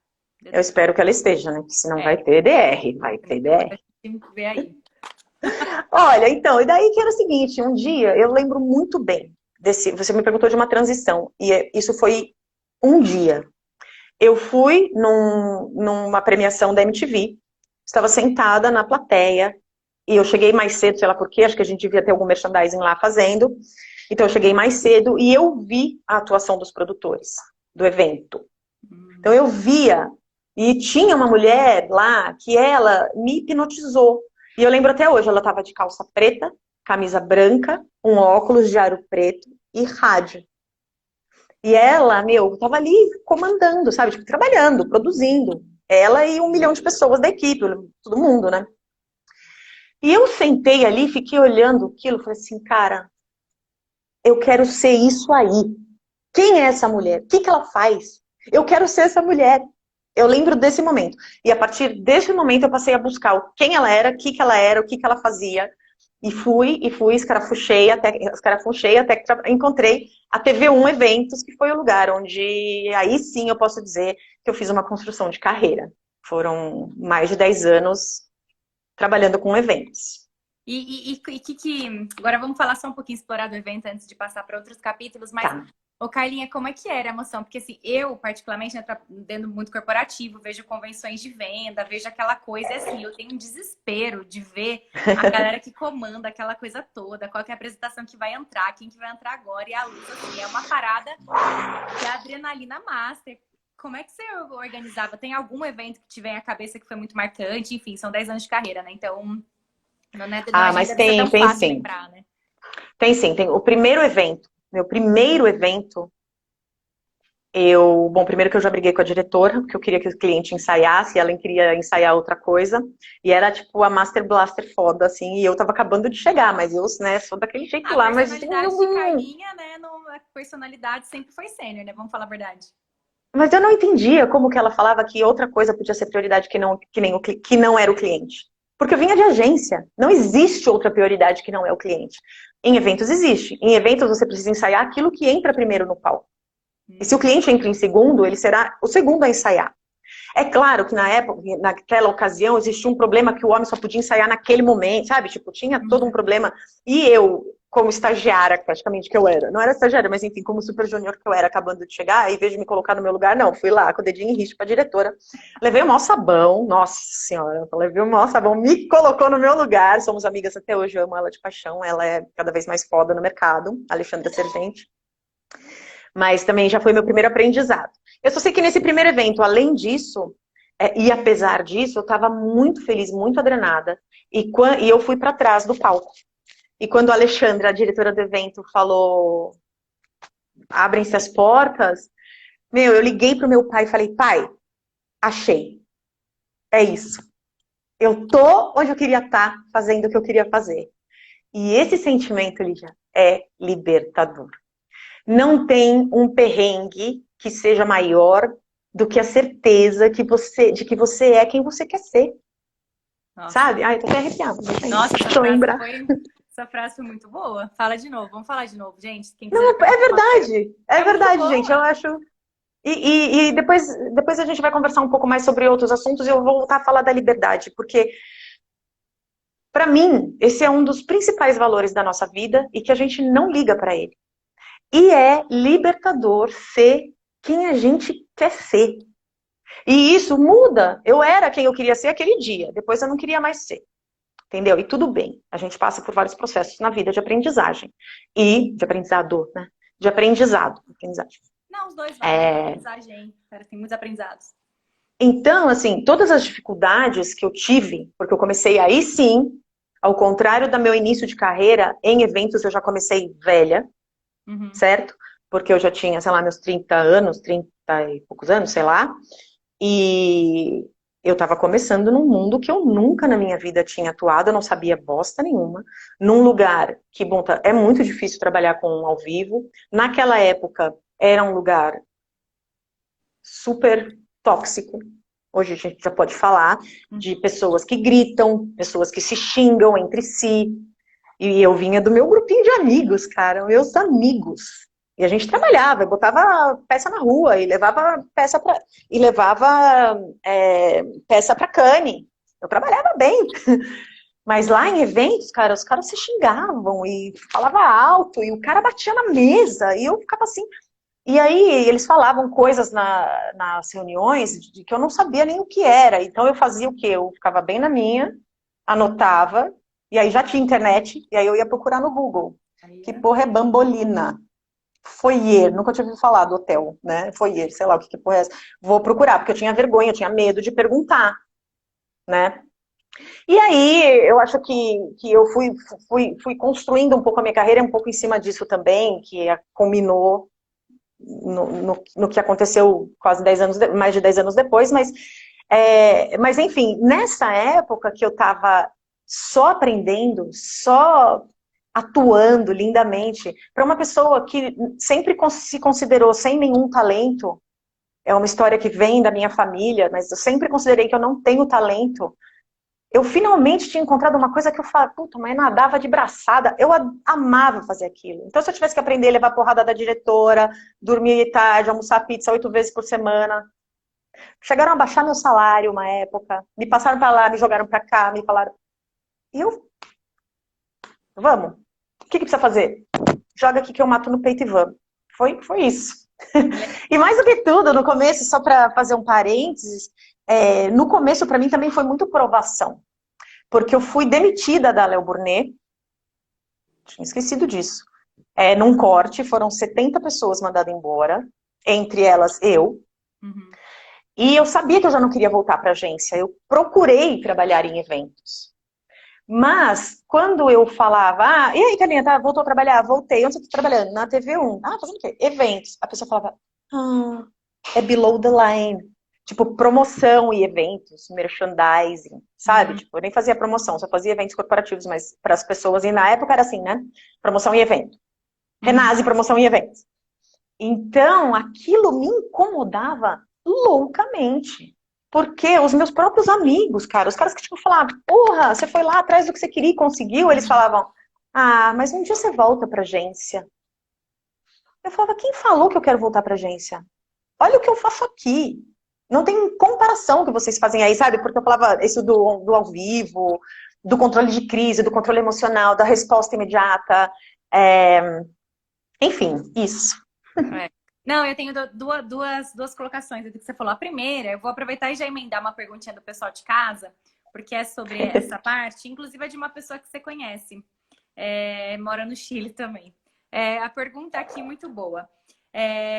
Eu espero que ela esteja, né? Porque senão vai ter DR, vai ter DR. Vê aí. Olha, então, e daí que era o seguinte, um dia, eu lembro muito bem você me perguntou de uma transição, e isso foi um dia. Eu fui numa premiação da MTV, estava sentada na plateia, e eu cheguei mais cedo, sei lá por quê, acho que a gente devia ter algum merchandising lá fazendo, então eu cheguei mais cedo e eu vi a atuação dos produtores do evento. Então eu via, e tinha uma mulher lá que ela me hipnotizou. E eu lembro até hoje, ela estava de calça preta, camisa branca, um óculos de aro preto e rádio. E ela, tava ali comandando, sabe? Tipo, trabalhando, produzindo. Ela e 1 milhão de pessoas da equipe, todo mundo, né? E eu sentei ali, fiquei olhando aquilo, falei assim, cara, eu quero ser isso aí. Quem é essa mulher? O que ela faz? Eu quero ser essa mulher. Eu lembro desse momento. E a partir desse momento eu passei a buscar quem ela era, o que ela era, o que ela fazia. E fui, escarafuchei até que encontrei a TV1 Eventos, que foi o lugar onde, aí sim eu posso dizer que eu fiz uma construção de carreira. Foram mais de 10 anos trabalhando com eventos. Agora vamos falar só um pouquinho, explorar do evento antes de passar para outros capítulos, mas Tá. Ô, Carlinha, como é que era a emoção? Porque, assim, eu, particularmente, né, dentro muito corporativo, vejo convenções de venda, vejo aquela coisa, e, assim, eu tenho um desespero de ver a galera que comanda aquela coisa toda, qual que é a apresentação que vai entrar, quem que vai entrar agora, e a luz, assim, é uma parada de adrenalina master. Como é que você organizava? Tem algum evento que te vem à cabeça que foi muito marcante? Enfim, são 10 anos de carreira, né? Então, não Ah, imagino que mas deve ser tão tem fácil sim. lembrar, né? Tem sim, tem. O primeiro evento, meu primeiro evento, bom, primeiro que eu já briguei com a diretora, porque eu queria que o cliente ensaiasse, e ela queria ensaiar outra coisa, e era tipo a Master Blaster foda, assim, e eu tava acabando de chegar, mas eu, né, sou daquele jeito A lá, mas personalidade de Carlinha, né? A personalidade sempre foi sênior, né? Vamos falar a verdade. mas eu não entendia como que ela falava que outra coisa podia ser prioridade que não era o cliente. Porque eu vinha de agência. Não existe outra prioridade que não é o cliente. Em eventos existe. Em eventos você precisa ensaiar aquilo que entra primeiro no palco. E se o cliente entra em segundo, ele será o segundo a ensaiar. É claro que na época, naquela ocasião, existia um problema que o homem só podia ensaiar naquele momento, sabe? Tipo, tinha todo um problema. E eu, como estagiária, praticamente que eu era, não era estagiária, mas enfim, como super júnior que eu era, acabando de chegar, em vez de me colocar no meu lugar, não, fui lá com o dedinho em risco pra diretora. Levei o maior sabão, nossa senhora, levei o maior sabão, me colocou no meu lugar, somos amigas até hoje, eu amo ela de paixão, ela é cada vez mais foda no mercado, Alexandra Sergente. Mas também já foi meu primeiro aprendizado. Eu só sei que nesse primeiro evento, além disso, e apesar disso, eu estava muito feliz, muito adrenada, e eu fui para trás do palco. E quando a Alexandra, a diretora do evento, falou abrem-se as portas, meu, eu liguei pro meu pai e falei, pai, achei, é isso. Eu tô onde eu queria estar, fazendo o que eu queria fazer. E esse sentimento, Lígia, é libertador. Não tem um perrengue que seja maior do que a certeza de que você é quem você quer ser. Nossa, Sabe? Ai, eu tô até arrepiada. nossa, Deixa eu lembrar. essa frase foi muito boa. Fala de novo, vamos falar de novo, gente. Quem quiser Não, é perguntar uma coisa. verdade. É É muito verdade, gente. Eu boa. acho. E depois a gente vai conversar um pouco mais sobre outros assuntos e eu vou voltar a falar da liberdade, porque, para mim, esse é um dos principais valores da nossa vida e que a gente não liga para ele. E é libertador ser quem a gente quer ser. E isso muda. Eu era quem eu queria ser aquele dia, depois eu não queria mais ser. Entendeu? E tudo bem. A gente passa por vários processos na vida de aprendizagem. E de aprendizado, né? De aprendizado. Aprendizagem. Não, os dois vale, né? É... Aprendizagem, cara, tem muitos aprendizados. Então, assim, todas as dificuldades que eu tive, porque eu comecei aí sim, ao contrário do meu início de carreira, em eventos eu já comecei velha, Uhum. certo? Porque eu já tinha, sei lá, meus 30 anos, 30 e poucos anos, sei lá. E eu estava começando num mundo que eu nunca na minha vida tinha atuado, eu não sabia bosta nenhuma, num lugar que, bom, é muito difícil trabalhar com ao vivo. Naquela época era um lugar super tóxico. Hoje a gente já pode falar de pessoas que gritam, pessoas que se xingam entre si. E eu vinha do meu grupinho de amigos, cara, meus amigos. E a gente trabalhava, eu botava peça na rua e levava peça para peça para cane. Eu trabalhava bem. Mas lá em eventos, cara, os caras se xingavam e falava alto e o cara batia na mesa e eu ficava assim. E aí eles falavam coisas nas reuniões de que eu não sabia nem o que era. Então eu fazia o quê? Eu ficava bem na minha, anotava, e aí já tinha internet, e aí eu ia procurar no Google. Aí, Que porra é bambolina? Foyer, nunca tinha ouvido falar do hotel, né? Foyer, sei lá o que porra é essa. Vou procurar, porque eu tinha vergonha, eu tinha medo de perguntar, né? E aí, eu acho que eu fui construindo um pouco a minha carreira, um pouco em cima disso também, que culminou no que aconteceu quase 10 anos, mais de 10 anos depois, mas enfim, nessa época que eu estava só aprendendo, só atuando lindamente, para uma pessoa que sempre se considerou sem nenhum talento, é uma história que vem da minha família, mas eu sempre considerei que eu não tenho talento. Eu finalmente tinha encontrado uma coisa que eu falava, puta, mas nadava de braçada. Eu amava fazer aquilo. Então, se eu tivesse que aprender a levar porrada da diretora, dormir tarde, almoçar pizza 8 vezes por semana. Chegaram a baixar meu salário uma época, me passaram para lá, me jogaram para cá, me falaram, e eu, vamos, o que precisa fazer? Joga aqui que eu mato no peito e vamos. Foi isso. E mais do que tudo, no começo, só para fazer um parênteses, no começo para mim também foi muito provação. Porque eu fui demitida da Léo Burnet, tinha esquecido disso. Num corte, foram 70 pessoas mandadas embora, entre elas eu. Uhum. E eu sabia que eu já não queria voltar para a agência. Eu procurei trabalhar em eventos. Mas, quando eu falava, e aí, Carlinha, voltou a trabalhar? Voltei. Onde você está trabalhando? Na TV1. Fazendo o quê? Eventos. A pessoa falava, é below the line. Tipo, promoção e eventos, merchandising, sabe? Tipo, eu nem fazia promoção, só fazia eventos corporativos, mas para as pessoas, e na época era assim, né? Promoção e evento. Renase, promoção e eventos. Então, aquilo me incomodava loucamente. Porque os meus próprios amigos, cara, os caras que tipo falavam, porra, você foi lá atrás do que você queria e conseguiu, eles falavam, mas um dia você volta pra agência. Eu falava, quem falou que eu quero voltar pra agência? Olha o que eu faço aqui. Não tem comparação que vocês fazem aí, sabe? Porque eu falava isso do ao vivo, do controle de crise, do controle emocional, da resposta imediata. Enfim, isso. Não, eu tenho duas colocações do que você falou. A primeira, eu vou aproveitar e já emendar uma perguntinha do pessoal de casa, porque é sobre essa parte, inclusive é de uma pessoa que você conhece, mora no Chile também. A pergunta aqui muito boa.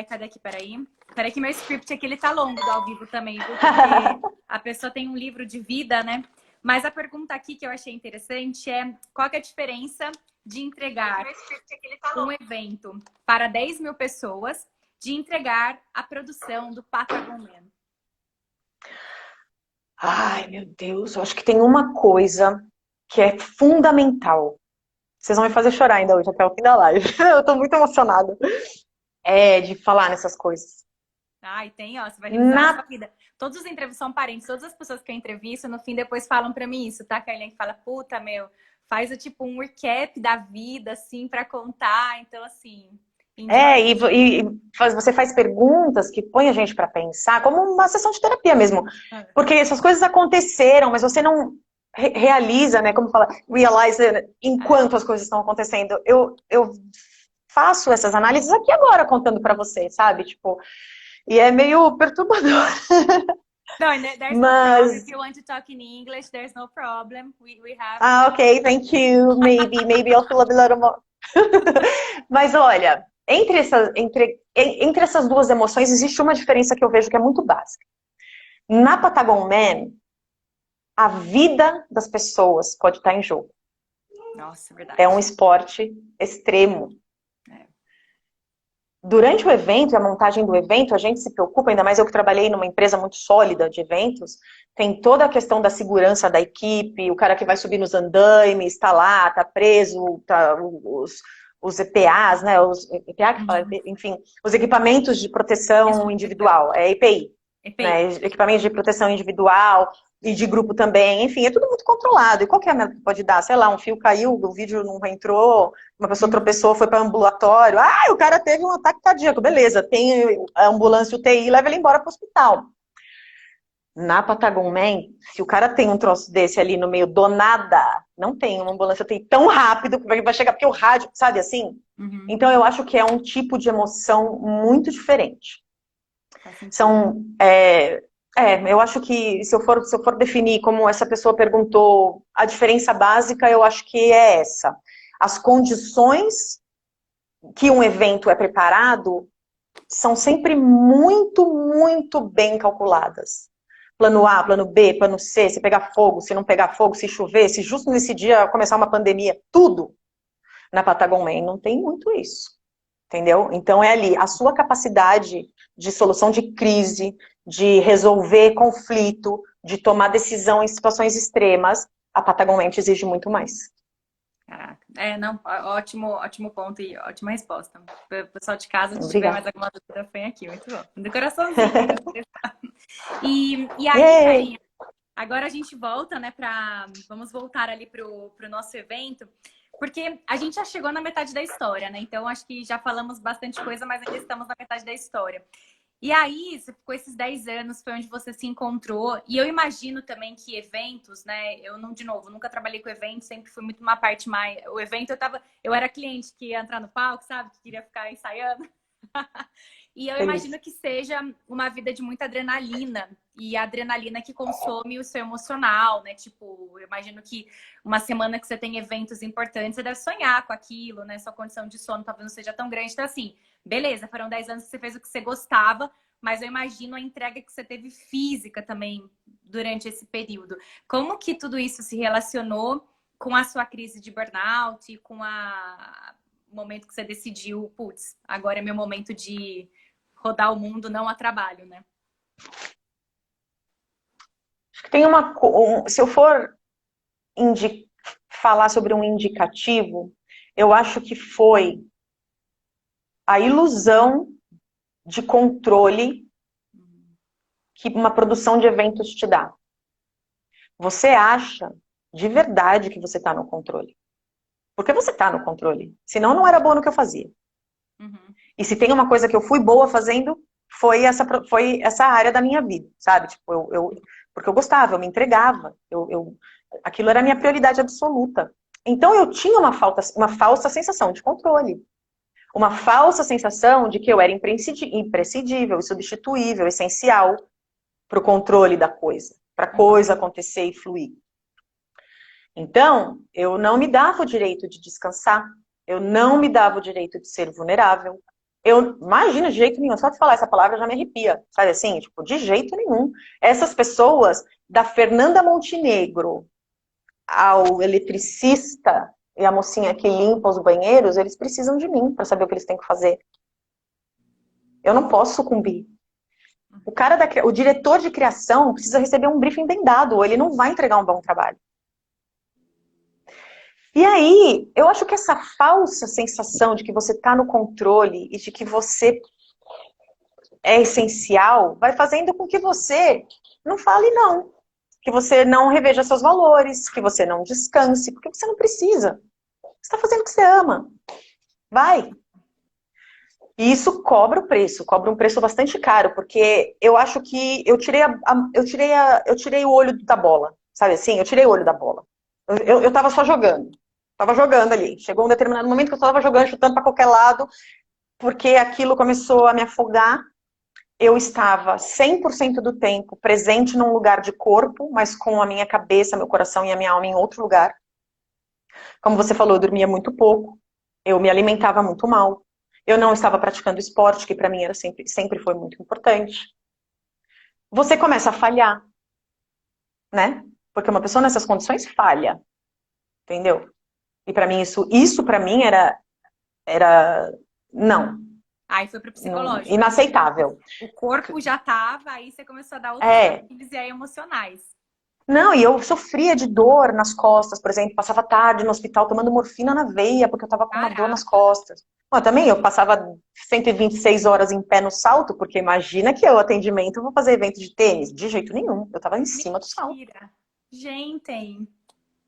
Cadê aqui? Peraí. Peraí que meu script aqui ele tá longo do ao vivo também, viu? Porque a pessoa tem um livro de vida, né? Mas a pergunta aqui que eu achei interessante é qual que é a diferença de entregar um evento para 10 mil pessoas de entregar a produção do Patagon Man? Ai, meu Deus, eu acho que tem uma coisa que é fundamental. Vocês vão me fazer chorar ainda hoje, até o fim da live. Eu tô muito emocionada. De falar nessas coisas. E tem, ó, você vai revisar na sua vida. Todos os entrevistos são parentes, todas as pessoas que eu entrevisto, no fim, depois falam pra mim isso, tá, Carlinha? Que fala, puta, meu, faz tipo um recap da vida, assim, pra contar. Então, assim. Você faz perguntas que põem a gente para pensar, como uma sessão de terapia mesmo. Porque essas coisas aconteceram, mas você não realiza, né? Como fala, realize enquanto as coisas estão acontecendo. Eu faço essas análises aqui agora, contando para você, sabe? Tipo, e é meio perturbador. No, there's no problem. If you want to talk in English, there's no problem. We have. Ok, thank you. Maybe I'll feel a little more. Mas olha, entre essas duas emoções existe uma diferença que eu vejo que é muito básica. Na Patagon Man, a vida das pessoas pode estar em jogo. Nossa, verdade. É um esporte extremo. Durante o evento e a montagem do evento, a gente se preocupa, ainda mais eu que trabalhei numa empresa muito sólida de eventos, tem toda a questão da segurança da equipe, o cara que vai subir nos andaimes, está lá, está preso, os EPAs, né? Os EPA que fala, enfim, os equipamentos de proteção individual, EPI. Né, equipamentos de proteção individual e de grupo também, enfim, é tudo muito controlado. E qualquer merda que pode dar, sei lá, um fio caiu, o vídeo não entrou, uma pessoa tropeçou, foi para ambulatório, o cara teve um ataque cardíaco, beleza, tem a ambulância UTI, leva ele embora para o hospital. Na Patagon Man, se o cara tem um troço desse ali no meio do nada, não tem uma ambulância UTI tão rápido que vai chegar, porque o rádio, sabe assim? Então eu acho que é um tipo de emoção muito diferente. Eu acho que se eu for definir como essa pessoa perguntou, a diferença básica, eu acho que é essa. As condições que um evento é preparado são sempre muito, muito bem calculadas. Plano A, plano B, plano C, se pegar fogo, se não pegar fogo, se chover, se justo nesse dia começar uma pandemia, tudo. Na Patagon Man não tem muito isso. Entendeu? Então é ali, a sua capacidade de solução de crise, de resolver conflito, de tomar decisão em situações extremas, a Patagon Man exige muito mais. Caraca. Não, ótimo ponto e ótima resposta. O pessoal de casa, se tiver Obrigada. mais alguma dúvida, põe aqui, muito bom. Do coraçãozinho. E aí, Carinha, agora a gente volta, né, vamos voltar ali pro nosso evento, porque a gente já chegou na metade da história, né? Então, acho que já falamos bastante coisa, mas ainda estamos na metade da história. E aí, com esses 10 anos, foi onde você se encontrou. E eu imagino também que eventos, né? Eu, não, de novo, nunca trabalhei com eventos, sempre fui muito uma parte mais... O evento, eu era cliente que ia entrar no palco, sabe? Que queria ficar ensaiando. E eu Feliz. imagino que seja uma vida de muita adrenalina. E a adrenalina que consome o seu emocional, né? Tipo, eu imagino que uma semana que você tem eventos importantes, você deve sonhar com aquilo, né? Sua condição de sono talvez não seja tão grande. Então, assim, beleza, foram 10 anos que você fez o que você gostava, mas eu imagino a entrega que você teve física também durante esse período. Como que tudo isso se relacionou com a sua crise de burnout, com o momento que você decidiu, putz, agora é meu momento de rodar o mundo, não a trabalho, né? Acho que tem se eu for falar sobre um indicativo, eu acho que foi a ilusão de controle que uma produção de eventos te dá. Você acha de verdade que você está no controle. Porque você está no controle. Senão, não era boa no que eu fazia. Uhum. E se tem uma coisa que eu fui boa fazendo, foi essa área da minha vida, sabe? Tipo, porque eu gostava, eu me entregava. Aquilo era a minha prioridade absoluta. Então, eu tinha uma falsa sensação de controle. Uma falsa sensação de que eu era imprescindível, insubstituível, essencial para o controle da coisa, para a coisa acontecer e fluir. Então, eu não me dava o direito de descansar, eu não me dava o direito de ser vulnerável. Imagina, de jeito nenhum, só de falar essa palavra já me arrepia, sabe assim? Tipo, de jeito nenhum. Essas pessoas, da Fernanda Montenegro ao eletricista e a mocinha que limpa os banheiros, eles precisam de mim para saber o que eles têm que fazer. Eu não posso sucumbir. O diretor de criação precisa receber um briefing bem dado, ou ele não vai entregar um bom trabalho. E aí, eu acho que essa falsa sensação de que você está no controle e de que você é essencial vai fazendo com que você não fale não. Que você não reveja seus valores, que você não descanse, porque você não precisa. Você está fazendo o que você ama. Vai. E isso cobra um preço bastante caro, porque eu acho que eu tirei o olho da bola, sabe assim? Eu tirei o olho da bola. Eu tava só jogando. Tava jogando ali. Chegou um determinado momento que eu tava jogando, chutando para qualquer lado, porque aquilo começou a me afogar. Eu estava 100% do tempo presente num lugar de corpo, mas com a minha cabeça, meu coração e a minha alma em outro lugar. Como você falou, eu dormia muito pouco. Eu me alimentava muito mal. Eu não estava praticando esporte, que para mim era sempre foi muito importante. Você começa a falhar, né? Porque uma pessoa nessas condições falha, entendeu? E para mim isso para mim era não, Aí foi pro psicológico. Aí inaceitável. o corpo já tava, aí você começou a dar outros É, gatilhos e aí emocionais. não, e eu sofria de dor nas costas, por exemplo, passava tarde no hospital tomando morfina na veia, porque eu tava com uma dor nas Caraca, costas. Bom, também eu passava 126 horas em pé no salto, porque imagina que eu atendimento, eu vou fazer evento de tênis, de jeito nenhum, eu tava em cima do salto. mentira. Gente,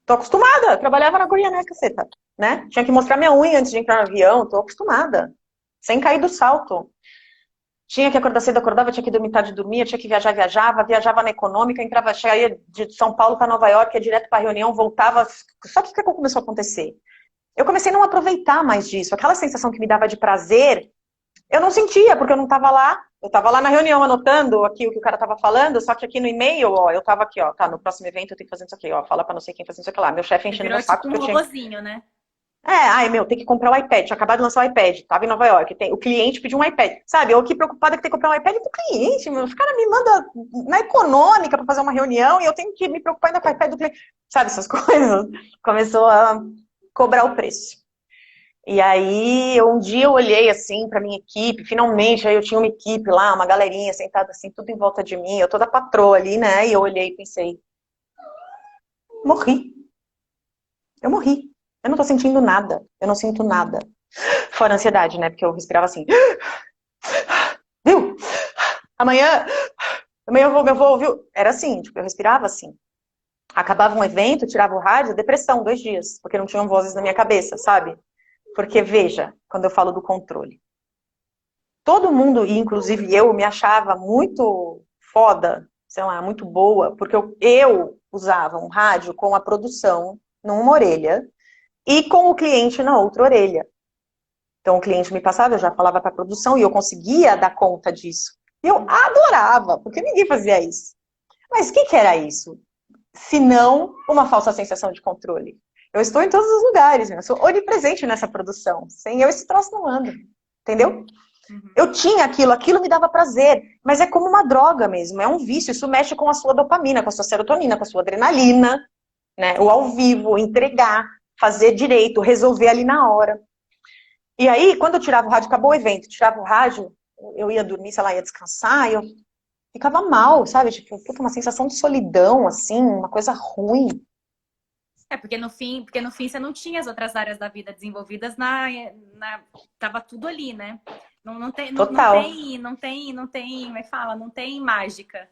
Tô acostumada, eu trabalhava na Goiânia, caceta, né? Tinha que mostrar minha unha antes de entrar no avião, tô acostumada, sem cair do salto. Tinha que acordar cedo, acordava, tinha que dormir tarde, dormia, tinha que viajar, viajava na econômica, entrava, saía de São Paulo para Nova York, ia direto para reunião, voltava. Só que o que começou a acontecer? Eu comecei a não aproveitar mais disso. Aquela sensação que me dava de prazer, eu não sentia, porque eu não estava lá. Eu estava lá na reunião anotando aqui o que o cara estava falando, só que aqui no e-mail, ó, eu estava aqui, ó, tá, no próximo evento eu tenho que fazer isso aqui, ó, fala para não sei quem fazer isso aqui lá. Meu chefe você enchendo meu virou saco tipo um porque eu tinha. robozinho, né? Ai, meu, tem que comprar o iPad. Tinha acabado de lançar o iPad. Tava em Nova York. O cliente pediu um iPad. Sabe, eu aqui preocupada que tem que comprar um iPad pro cliente, meu. Os caras me mandam na econômica para fazer uma reunião e eu tenho que me preocupar ainda com o iPad do cliente. Sabe, essas coisas. Começou a cobrar o preço. E aí, um dia eu olhei assim pra minha equipe, finalmente, aí eu tinha uma equipe lá, uma galerinha sentada assim, tudo em volta de mim, eu toda patroa ali, né? E eu olhei e pensei, morri. Eu morri. Eu não tô sentindo nada. Eu não sinto nada. Fora a ansiedade, né? Porque eu respirava assim. Viu? Amanhã eu vou, viu? Era assim, tipo, eu respirava assim. Acabava um evento, tirava o rádio, depressão, 2 dias. Porque não tinham vozes na minha cabeça, sabe? Porque, veja, quando eu falo do controle. Todo mundo, e inclusive eu, me achava muito foda, sei lá, muito boa, porque eu usava um rádio com a produção numa orelha e com o cliente na outra orelha. Então o cliente me passava, eu já falava para a produção e eu conseguia dar conta disso. E eu adorava, porque ninguém fazia isso. Mas o que que era isso? Se não uma falsa sensação de controle. Eu estou em todos os lugares, eu sou onipresente nessa produção. Sem eu, esse troço não anda. Entendeu? Uhum. Eu tinha aquilo me dava prazer, mas é como uma droga mesmo, é um vício, isso mexe com a sua dopamina, com a sua serotonina, com a sua adrenalina, né? O ao vivo, o entregar, fazer direito, resolver ali na hora. E aí, quando eu tirava o rádio, acabou o evento, tirava o rádio, eu ia dormir, sei lá, ia descansar, e eu ficava mal, sabe? Tipo, uma sensação de solidão, assim, uma coisa ruim. Porque no fim você não tinha as outras áreas da vida desenvolvidas tava tudo ali, né? Não tem, Total. não tem, como é que fala? Não tem mágica.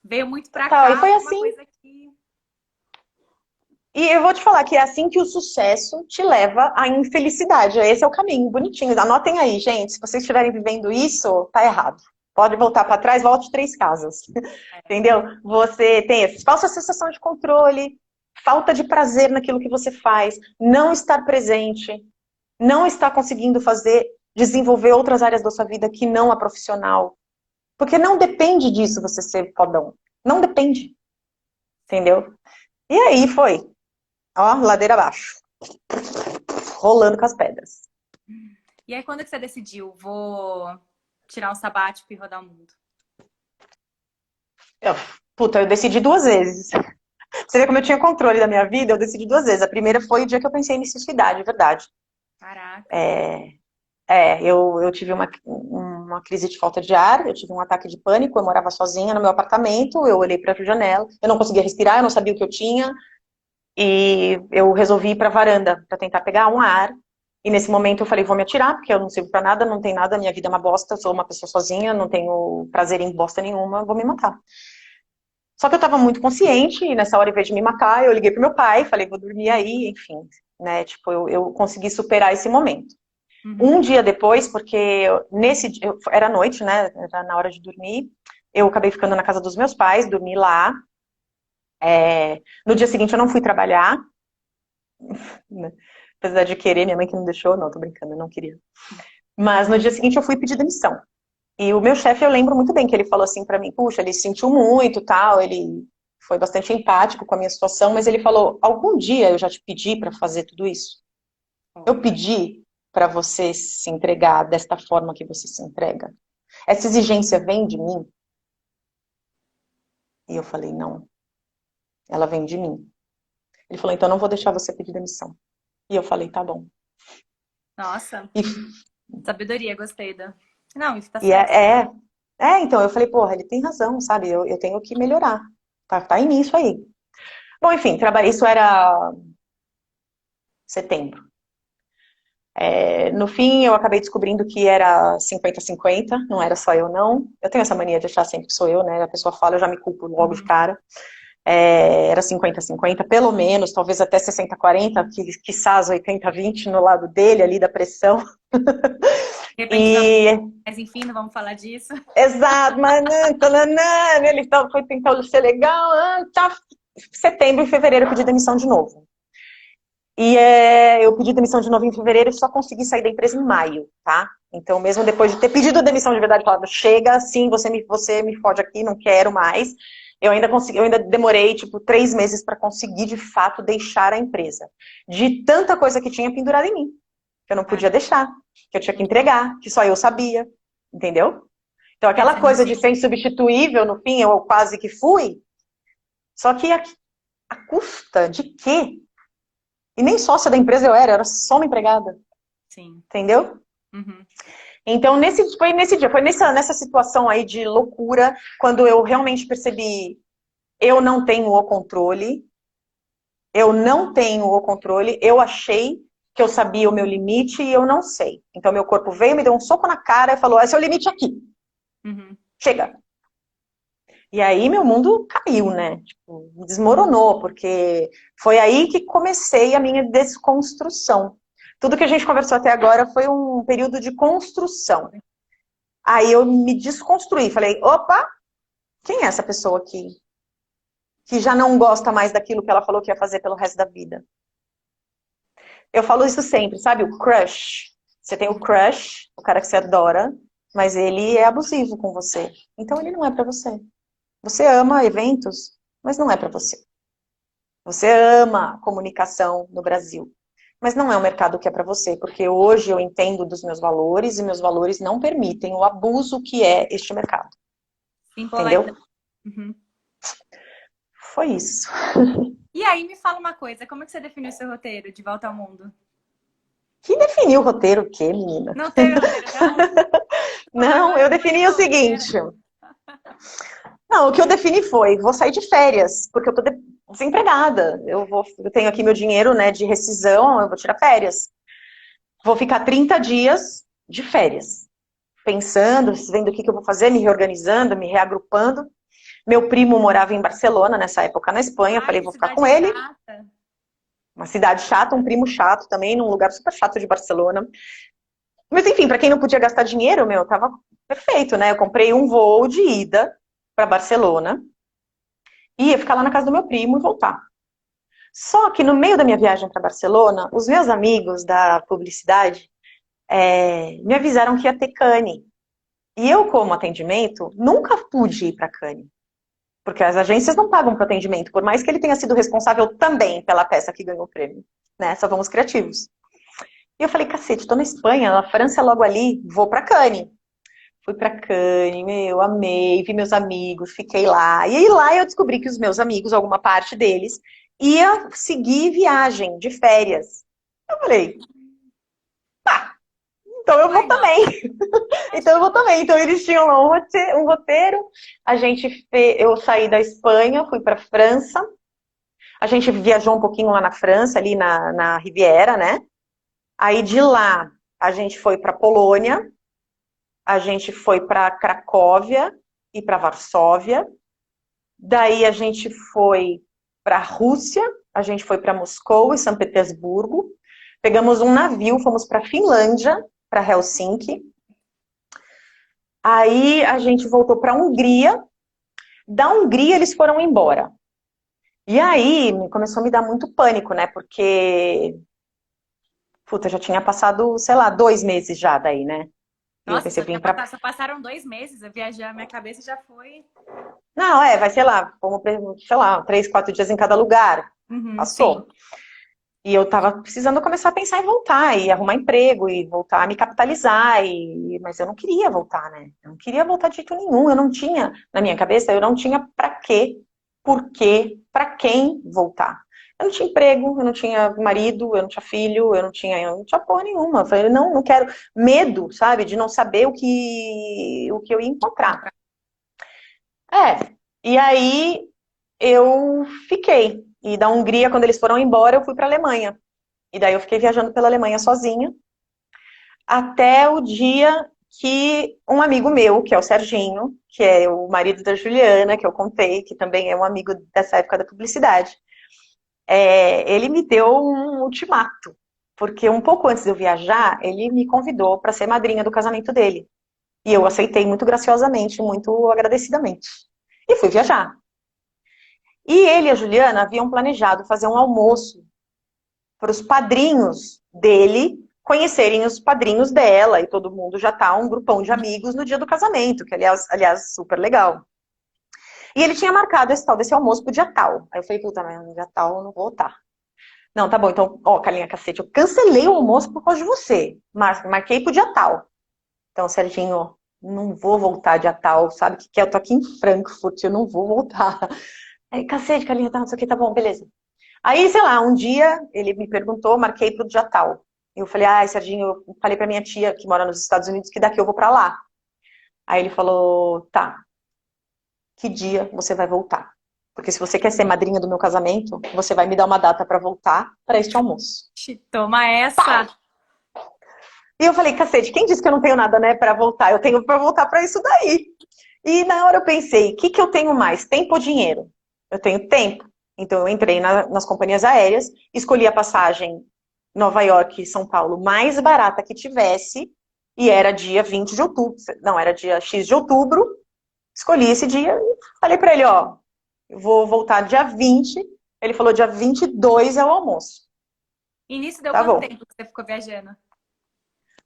Veio muito pra Total. E cá, foi uma assim. coisa que. E eu vou te falar que é assim que o sucesso te leva à infelicidade. Esse é o caminho, bonitinho. Anotem aí, gente. Se vocês estiverem vivendo isso, tá errado. Pode voltar para trás, volte 3 casas. Entendeu? Você tem essa falsa sensação de controle, falta de prazer naquilo que você faz, não estar presente, não estar conseguindo desenvolver outras áreas da sua vida que não a profissional. Porque não depende disso você ser fodão. Não depende. Entendeu? E aí foi. Ó, ladeira abaixo. Rolando com as pedras. E aí, quando que você decidiu? Vou tirar um sabático e rodar o mundo. Eu, puta, eu decidi 2 vezes. Você vê como eu tinha controle da minha vida? Eu decidi 2 vezes. A primeira foi o dia que eu pensei em me suicidar, de verdade. Caraca. Eu tive uma crise de falta de ar, eu tive um ataque de pânico, eu morava sozinha no meu apartamento, eu olhei para a janela, eu não conseguia respirar, eu não sabia o que eu tinha, e eu resolvi ir para a varanda para tentar pegar um ar. E nesse momento eu falei, vou me atirar, porque eu não sirvo para nada, não tem nada, minha vida é uma bosta, eu sou uma pessoa sozinha, não tenho prazer em bosta nenhuma, vou me matar. Só que eu estava muito consciente, e nessa hora, em vez de me matar, eu liguei pro meu pai, falei, vou dormir aí, enfim, né, tipo, eu consegui superar esse momento. Uhum. Um dia depois, porque nesse dia, era noite, né, era na hora de dormir, eu acabei ficando na casa dos meus pais, dormi lá. No dia seguinte eu não fui trabalhar, né, apesar de querer, minha mãe que não deixou, não, tô brincando, eu não queria. Mas no dia seguinte eu fui pedir demissão. E o meu chefe, eu lembro muito bem que ele falou assim pra mim, puxa, ele sentiu muito, tal, ele foi bastante empático com a minha situação, mas ele falou, algum dia eu já te pedi pra fazer tudo isso? Eu Olha. pedi pra você se entregar desta forma que você se entrega? Essa exigência vem de mim? E eu falei, não, ela vem de mim. Ele falou, então não vou deixar você pedir demissão. E eu falei, tá bom. Nossa, E, sabedoria, gostei da. Não, isso tá e certo. então eu falei, porra, ele tem razão, sabe? Eu tenho que melhorar. Tá em mim isso aí. Bom, enfim, trabalhei, isso era setembro. No fim, eu acabei descobrindo que era 50-50, não era só eu, não. Eu tenho essa mania de achar sempre que sou eu, né? A pessoa fala, eu já me culpo logo de Uhum. cara. Era 50-50, pelo menos, talvez até 60-40, quiçás 80-20 no lado dele, ali da pressão. De repente não, E, mas enfim, não vamos falar disso. exato, mas ele foi tentando ser legal, tá. Setembro e fevereiro eu pedi demissão de novo. E eu pedi demissão de novo em fevereiro e só consegui sair da empresa em maio, tá? Então, mesmo depois de ter pedido demissão de verdade, falado, chega, sim, você me fode aqui, não quero mais. Eu ainda demorei, tipo, 3 meses para conseguir, de fato, deixar a empresa. De tanta coisa que tinha pendurada em mim, que eu não podia Caraca. deixar, que eu tinha que entregar, que só eu sabia, entendeu? Então, Quer aquela dizer, não coisa de tinha. ser insubstituível, no fim, eu quase que fui, só que a custa de quê? E nem sócia da empresa eu era só uma empregada, Sim. entendeu? Uhum. Então, foi nesse dia, foi nessa situação aí de loucura, quando eu realmente percebi, eu não tenho o controle, eu não tenho o controle, eu achei que eu sabia o meu limite e eu não sei. Então, meu corpo veio, me deu um soco na cara e falou, esse é o limite aqui, Uhum. chega. E aí meu mundo caiu, né? Tipo, desmoronou, porque foi aí que comecei a minha desconstrução. Tudo que a gente conversou até agora foi um período de construção. Aí eu me desconstruí, falei, opa, quem é essa pessoa aqui? Que já não gosta mais daquilo que ela falou que ia fazer pelo resto da vida. Eu falo isso sempre, sabe? O crush. Você tem o crush, o cara que você adora, mas ele é abusivo com você. Então ele não é pra você. Você ama eventos, mas não é pra você. Você ama comunicação no Brasil, mas não é um mercado que é pra você, porque hoje eu entendo dos meus valores e meus valores não permitem o abuso que é este mercado. Simple like Entendeu? that. Uhum. Foi isso. E aí, me fala uma coisa, como é que você definiu o seu roteiro de volta ao mundo? Que definiu o roteiro o quê, menina? Não teve roteiro, não? Falou, Não, agora eu eu vou defini o enlouquecer. seguinte. Não, o que eu defini foi, vou sair de férias, porque eu tô desempregada. Eu tenho aqui meu dinheiro, né, de rescisão, eu vou tirar férias. Vou ficar 30 dias de férias, pensando, vendo o que eu vou fazer, me reorganizando, me reagrupando. Meu primo morava em Barcelona, nessa época na Espanha, eu Ai, falei, que vou ficar cidade com ele. chata. Uma cidade chata, um primo chato também, num lugar super chato de Barcelona. Mas enfim, para quem não podia gastar dinheiro, meu, tava perfeito, né? Eu comprei um voo de ida para Barcelona e ia ficar lá na casa do meu primo e voltar. Só que no meio da minha viagem para Barcelona, os meus amigos da publicidade me avisaram que ia ter Cannes. E eu, como atendimento, nunca pude ir para Cannes. Porque as agências não pagam para atendimento, por mais que ele tenha sido responsável também pela peça que ganhou o prêmio. Né? Só vamos criativos. E eu falei, cacete, tô na Espanha, a França é logo ali, vou para Cannes. Fui pra Cannes, meu, amei, vi meus amigos, fiquei lá. E aí lá eu descobri que os meus amigos, alguma parte deles, ia seguir viagem de férias. Eu falei, então eu Why vou not? também. Acho Então eu que vou não. também. Então eles tinham lá um roteiro. Eu saí da Espanha, fui pra França. A gente viajou um pouquinho lá na França, ali na Riviera, né? Aí de lá a gente foi pra Polônia, a gente foi pra Cracóvia e pra Varsóvia. Daí a gente foi para a Rússia, a gente foi para Moscou e São Petersburgo. Pegamos um navio, fomos para a Finlândia, para Helsinki. Aí a gente voltou para a Hungria. Da Hungria eles foram embora. E aí começou a me dar muito pânico, né? Porque, puta, já tinha passado, sei lá, 2 meses já daí, né? E eu Nossa, pensei, vim pra. só passaram 2 meses. Eu viajei, a minha cabeça já foi. Não, vai, sei lá, vamos, sei lá, 3, 4 dias em cada lugar. Uhum, sim. Passou. E eu tava precisando começar a pensar em voltar, e arrumar emprego, e voltar a me capitalizar, mas eu não queria voltar, né? Eu não queria voltar de jeito nenhum, eu não tinha, na minha cabeça, eu não tinha pra quê, por quê, pra quem voltar. Eu não tinha emprego, eu não tinha marido, eu não tinha porra nenhuma. Eu falei, não, não quero. Medo, sabe, de não saber o que eu ia encontrar. E aí eu fiquei. E da Hungria, quando eles foram embora, eu fui pra Alemanha. E daí eu fiquei viajando pela Alemanha sozinha, até o dia que um amigo meu, que é o Serginho, que é o marido da Juliana, que eu contei, que também é um amigo dessa época da publicidade, ele me deu um ultimato. Porque um pouco antes de eu viajar, ele me convidou para ser madrinha do casamento dele. E eu aceitei muito graciosamente, muito agradecidamente. E fui viajar. E ele e a Juliana haviam planejado fazer um almoço para os padrinhos dele conhecerem os padrinhos dela, e todo mundo já tá um grupão de amigos no dia do casamento, que aliás super legal. E ele tinha marcado esse tal desse almoço pro dia tal. Aí eu falei, puta, mas no dia tal eu não vou estar. Não, tá bom, então, ó, Calinha Cacete, eu cancelei o almoço por causa de você. Marquei pro dia tal. Então, Serginho, não vou voltar dia tal, sabe o que que é? Eu tô aqui em Frankfurt, eu não vou voltar. Aí, cacete, Calinha, tá, não sei o que, tá bom, beleza. Aí, sei lá, um dia ele me perguntou, marquei pro dia tal. Eu falei, ai, Serginho, eu falei pra minha tia que mora nos Estados Unidos que daqui eu vou pra lá. Aí ele falou, tá, que dia você vai voltar? Porque se você quer ser madrinha do meu casamento, você vai me dar uma data pra voltar pra este almoço. Toma essa. E eu falei, cacete, quem disse que eu não tenho nada, né, pra voltar? Eu tenho pra voltar pra isso daí. E na hora eu pensei, o que que eu tenho mais, tempo ou dinheiro? Eu tenho tempo. Então eu entrei nas companhias aéreas, escolhi a passagem Nova York e São Paulo mais barata que tivesse, e era dia 20 de outubro, não, era dia X de outubro, escolhi esse dia e falei pra ele, ó, eu vou voltar dia 20, ele falou dia 22 é o almoço. E nisso deu Tá quanto bom. tempo que você ficou viajando?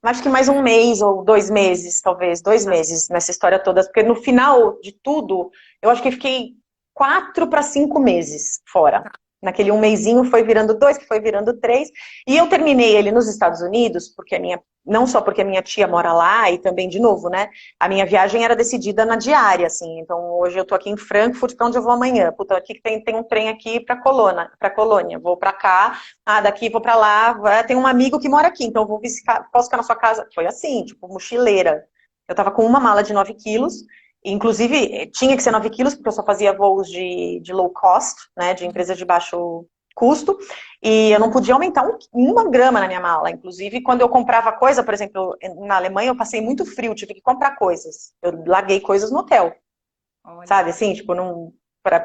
Acho que mais um mês ou 2 meses, talvez, 2 meses nessa história toda, porque no final de tudo, eu acho que fiquei 4 para 5 meses fora. Naquele um mesinho foi virando 2, que foi virando 3, e eu terminei ele nos Estados Unidos, porque não só porque a minha tia mora lá, e também, de novo, né, a minha viagem era decidida na diária, assim, então hoje eu tô aqui em Frankfurt, para onde eu vou amanhã? Puta, aqui que tem um trem aqui para Colônia, vou para cá, daqui vou pra lá, tem um amigo que mora aqui, então eu vou visitar, posso ficar na sua casa? Foi assim, tipo, mochileira. Eu tava com uma mala de 9 quilos, inclusive tinha que ser 9 quilos, porque eu só fazia voos de low cost, né, de empresas de baixo custo, e eu não podia aumentar uma grama na minha mala. Inclusive, quando eu comprava coisa, por exemplo, na Alemanha eu passei muito frio, tive que comprar coisas. Eu larguei coisas no hotel, Olha. sabe, assim, tipo, não...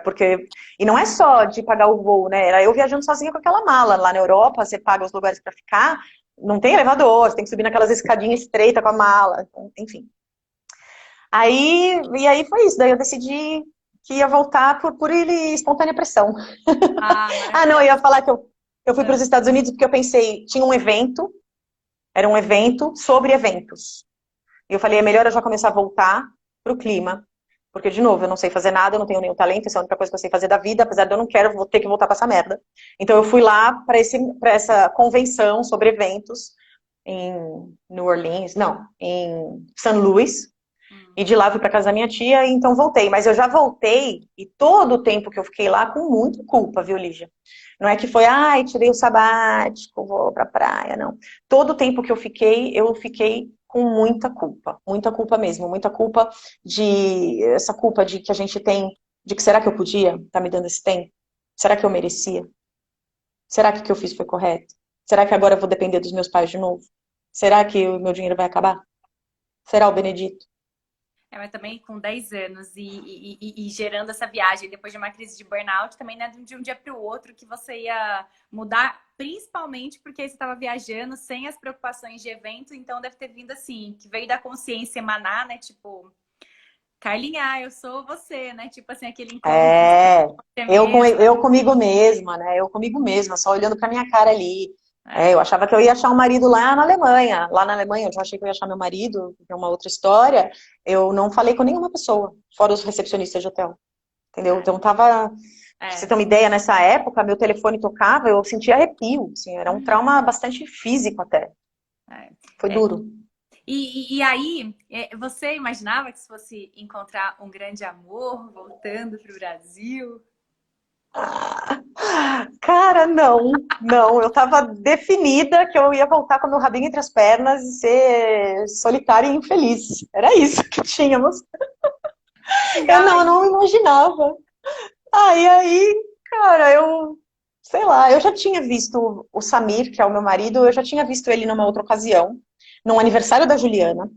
Porque... E não é só de pagar o voo, né? Era eu viajando sozinha com aquela mala. Lá na Europa, você paga os lugares para ficar, não tem elevador, você tem que subir naquelas escadinhas estreitas com a mala, enfim. E aí foi isso. Daí eu decidi que ia voltar por ele espontânea pressão. Não, eu Maravilhoso. ia falar que eu fui para os Estados Unidos porque eu pensei, tinha um evento, era um evento sobre eventos. E eu falei, é melhor eu já começar a voltar pro clima. Porque, de novo, eu não sei fazer nada, eu não tenho nenhum talento, essa é a única coisa que eu sei fazer da vida, apesar de eu não quero, vou ter que voltar para essa merda. Então eu fui lá para essa convenção sobre eventos em New Orleans, não, em St. Louis, e de lá fui para casa da minha tia, e então voltei. Mas eu já voltei, e todo o tempo que eu fiquei lá, com muita culpa, viu, Lígia? Não é que foi, ai, tirei o sabático, vou pra praia, não. Todo o tempo que eu fiquei com muita culpa mesmo, muita culpa essa culpa de que a gente tem, de que será que eu podia tá me dando esse tempo? Será que eu merecia? Será que o que eu fiz foi correto? Será que agora eu vou depender dos meus pais de novo? Será que o meu dinheiro vai acabar? Será o Benedito? Mas também com 10 anos e gerando essa viagem depois de uma crise de burnout, também não é de um dia para o outro que você ia mudar, principalmente porque você estava viajando sem as preocupações de evento, então deve ter vindo assim, que veio da consciência emanar, né? Tipo, Carlinha, eu sou você, né? Tipo assim, aquele encontro com É, você mesma. eu comigo mesma, né? Eu comigo mesma, só olhando pra minha cara ali. Eu achava que eu ia achar um marido lá na Alemanha. Lá na Alemanha eu já achei que eu ia achar meu marido, que é uma outra história. Eu não falei com nenhuma pessoa, fora os recepcionistas de hotel. Entendeu? Então tava. Pra você ter uma ideia, nessa época, meu telefone tocava, eu sentia arrepio. Assim, era um trauma bastante físico até. Foi É. duro. E aí, você imaginava que se fosse encontrar um grande amor voltando para o Brasil? Cara, não. Eu tava definida que eu ia voltar com meu rabinho entre as pernas e ser solitária e infeliz. Era isso que tínhamos. E Eu não aí? imaginava. Cara, sei lá, eu já tinha visto o Samir, que é o meu marido, eu já tinha visto ele numa outra ocasião, num aniversário da Juliana.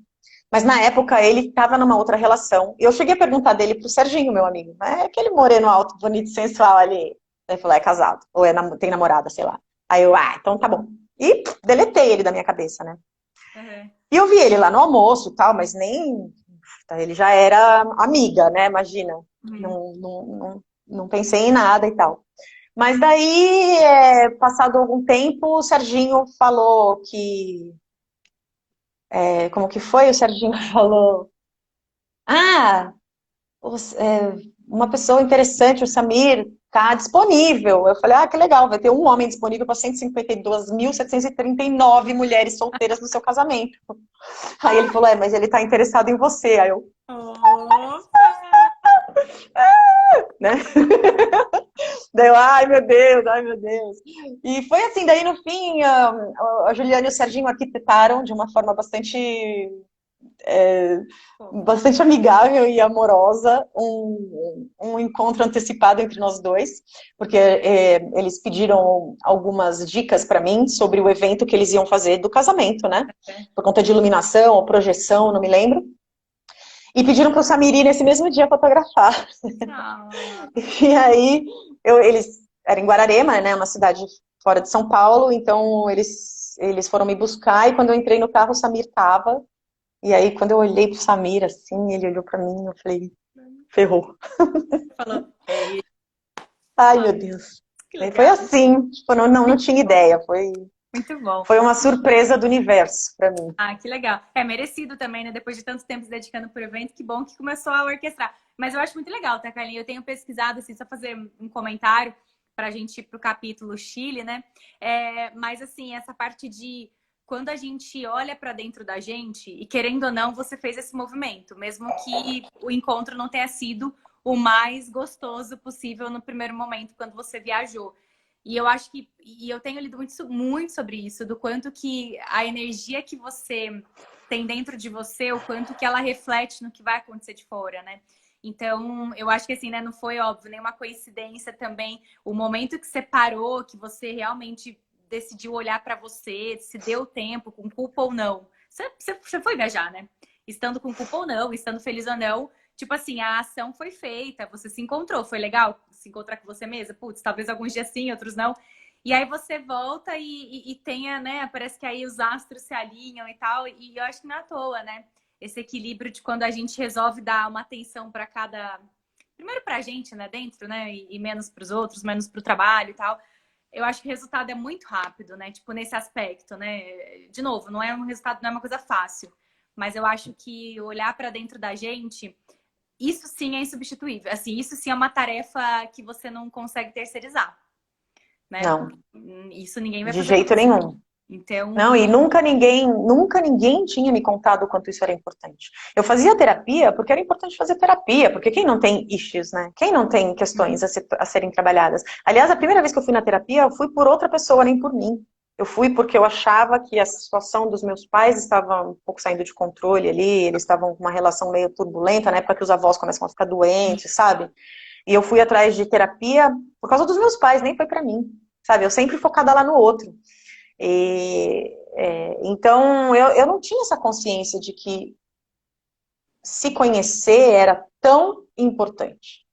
Mas na época ele estava numa outra relação. E eu cheguei a perguntar dele pro Serginho, meu amigo. É aquele moreno alto, bonito, sensual ali. Ele falou, é casado. Ou tem namorada, sei lá. Aí eu, então tá bom. E deletei ele da minha cabeça, né? Uhum. E eu vi ele lá no almoço e tal, mas nem... Ele já era amiga, né? Imagina. Uhum. Não pensei em nada e tal. Mas daí, passado algum tempo, o Serginho falou que... como que foi? O Serginho falou... Ah, uma pessoa interessante, o Samir, tá disponível. Eu falei, que legal, vai ter um homem disponível para 152.739 mulheres solteiras no seu casamento. Aí ele falou, mas ele tá interessado em você. Aí eu, Opa! né? Daí eu, ai meu Deus, ai meu Deus. E foi assim, daí no fim, a Juliana e o Serginho arquitetaram de uma forma bastante amigável e amorosa, um encontro antecipado entre nós dois, porque eles pediram algumas dicas para mim sobre o evento que eles iam fazer do casamento, né? Por conta de iluminação ou projeção, não me lembro. E pediram para o Samir ir nesse mesmo dia fotografar. E aí, eles eram em Guararema, né? Uma cidade fora de São Paulo, então eles foram me buscar e quando eu entrei no carro, o Samir tava. E aí, quando eu olhei pro Samir, assim, ele olhou pra mim, eu falei, ferrou. Falou, Ai, meu Deus. que Aí foi legal. assim, tipo, não tinha ideia, foi... Muito bom. Foi uma surpresa do universo para mim. Ah, que legal. É merecido também, né? Depois de tanto tempo se dedicando pro evento, que bom que começou a orquestrar. Mas eu acho muito legal, tá, Carlinhos? Eu tenho pesquisado, assim, só fazer um comentário para a gente ir pro capítulo Chile, né? Mas, assim, essa parte de quando a gente olha para dentro da gente, e querendo ou não, você fez esse movimento, mesmo que o encontro não tenha sido o mais gostoso possível no primeiro momento, quando você viajou. E eu acho que, e eu tenho lido muito sobre isso, do quanto que a energia que você tem dentro de você, o quanto que ela reflete no que vai acontecer de fora, né? Então, eu acho que assim, né, não foi óbvio, nenhuma coincidência também, o momento que você parou, que você realmente decidiu olhar para você, se deu tempo, com culpa ou não. Você foi viajar, né? Estando com culpa ou não, estando feliz ou não, tipo assim, a ação foi feita, você se encontrou, foi legal se encontrar com você mesma? Putz, talvez alguns dias sim, outros não. E aí você volta e tenha, né? Parece que aí os astros se alinham e tal. E eu acho que não é à toa, né? Esse equilíbrio de quando a gente resolve dar uma atenção para cada. Primeiro pra gente, né? Dentro, né? E menos pros outros, menos pro trabalho e tal. Eu acho que o resultado é muito rápido, né? Tipo, nesse aspecto, né? De novo, não é um resultado, não é uma coisa fácil. Mas eu acho que olhar para dentro da gente, isso sim é insubstituível. Assim, isso sim é uma tarefa que você não consegue terceirizar, né? Não, Isso ninguém vai de fazer por jeito você. nenhum. Então, Não, e nunca ninguém tinha me contado o quanto isso era importante. Eu fazia terapia porque era importante fazer terapia, porque quem não tem issues, né? Quem não tem questões a serem trabalhadas? Aliás, a primeira vez que eu fui na terapia, eu fui por outra pessoa, nem por mim. Eu fui porque eu achava que a situação dos meus pais estava um pouco saindo de controle ali, eles estavam com uma relação meio turbulenta, na época que os avós começam a ficar doentes, sabe? E eu fui atrás de terapia por causa dos meus pais, nem foi pra mim, sabe? Eu sempre focada lá no outro. Então, eu não tinha essa consciência de que se conhecer era tão importante,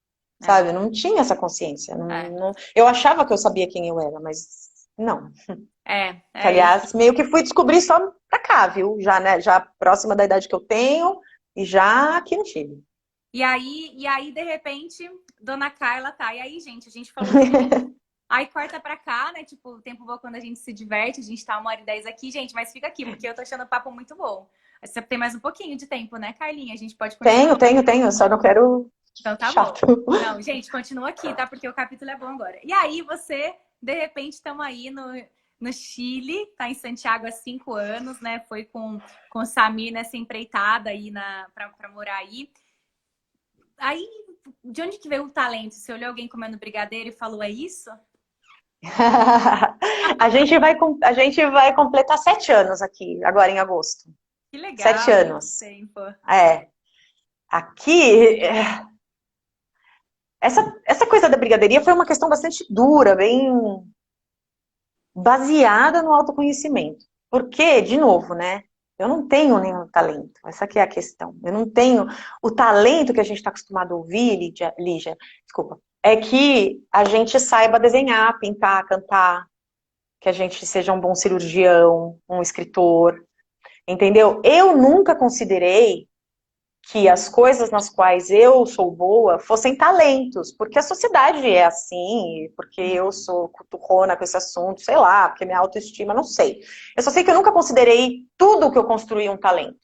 é, sabe? Eu não tinha essa consciência. é, Eu achava que eu sabia quem eu era, mas não. Que, eu aliás, meio que fui descobrir só pra cá, viu? Já, né? Já próxima da idade que eu tenho e já aqui no Chile. e aí, de repente, Dona Carla tá. E aí, gente, a gente falou de. Aí corta pra cá, né? Tipo, o tempo voa quando a gente se diverte, a gente tá 1h10 aqui, gente, mas fica aqui, porque eu tô achando o papo muito bom. Você tem mais um pouquinho de tempo, né, Carlinha? A gente pode continuar. Tenho, só não quero Então tá bom. chato. Não, gente, continua aqui, tá? Porque o capítulo é bom agora. E aí, você, de repente, estamos aí no Chile, tá em Santiago há 5 anos, né? Foi com o Samir nessa empreitada aí pra morar aí. Aí, de onde que veio o talento? Você olhou alguém comendo brigadeiro e falou, é isso? A gente vai completar 7 anos aqui, agora em agosto. Que Sete legal, muito anos. tempo. É. Aqui, essa coisa da brigadeiria foi uma questão bastante dura, bem baseada no autoconhecimento. Porque, de novo, né? Eu não tenho nenhum talento. Essa aqui é a questão. Eu não tenho o talento que a gente está acostumado a ouvir, Lígia, desculpa, é que a gente saiba desenhar, pintar, cantar, que a gente seja um bom cirurgião, um escritor, entendeu? Eu nunca considerei que as coisas nas quais eu sou boa fossem talentos, porque a sociedade é assim, porque eu sou cuturrona com esse assunto, sei lá, porque minha autoestima, não sei. Eu só sei que eu nunca considerei tudo que eu construí um talento.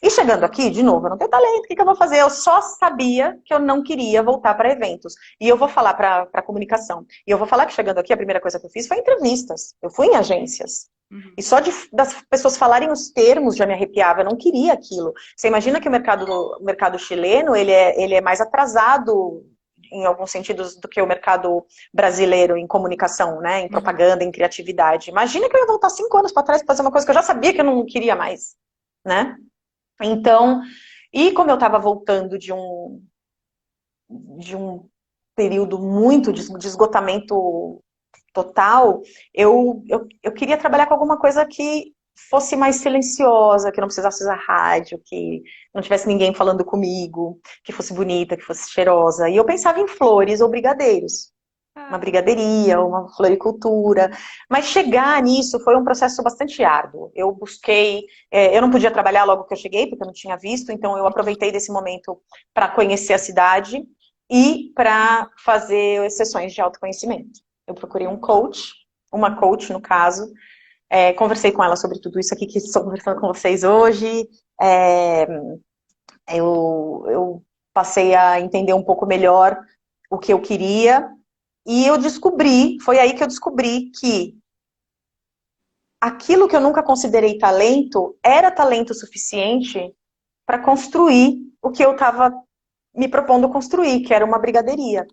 E chegando aqui, de novo, eu não tenho talento, o que eu vou fazer? Eu só sabia que eu não queria voltar para eventos. E eu vou falar para comunicação. E eu vou falar que chegando aqui, a primeira coisa que eu fiz foi entrevistas. Eu fui em agências. Uhum. E só das pessoas falarem os termos já me arrepiava, eu não queria aquilo. Você imagina que o mercado chileno, ele é mais atrasado em alguns sentidos do que o mercado brasileiro em comunicação, né? Em Uhum. propaganda, em criatividade. Imagina que eu ia voltar 5 anos para trás para fazer uma coisa que eu já sabia que eu não queria mais, né? Então, e como eu estava voltando de um período muito de esgotamento total, eu queria trabalhar com alguma coisa que fosse mais silenciosa, que não precisasse usar rádio, que não tivesse ninguém falando comigo, que fosse bonita, que fosse cheirosa. E eu pensava em flores ou brigadeiros. Uma Ah, brigadeiria, uma floricultura, mas chegar nisso foi um processo bastante árduo. Eu busquei, eu não podia trabalhar logo que eu cheguei, porque eu não tinha visto, então eu aproveitei desse momento para conhecer a cidade e para fazer sessões de autoconhecimento. Eu procurei um coach, uma coach no caso, Conversei com ela sobre tudo isso aqui que estou conversando com vocês hoje. É, eu passei a entender um pouco melhor o que eu queria. E eu descobri, foi aí que eu descobri que aquilo que eu nunca considerei talento era talento suficiente para construir o que eu estava me propondo construir, que era uma brigadeiria.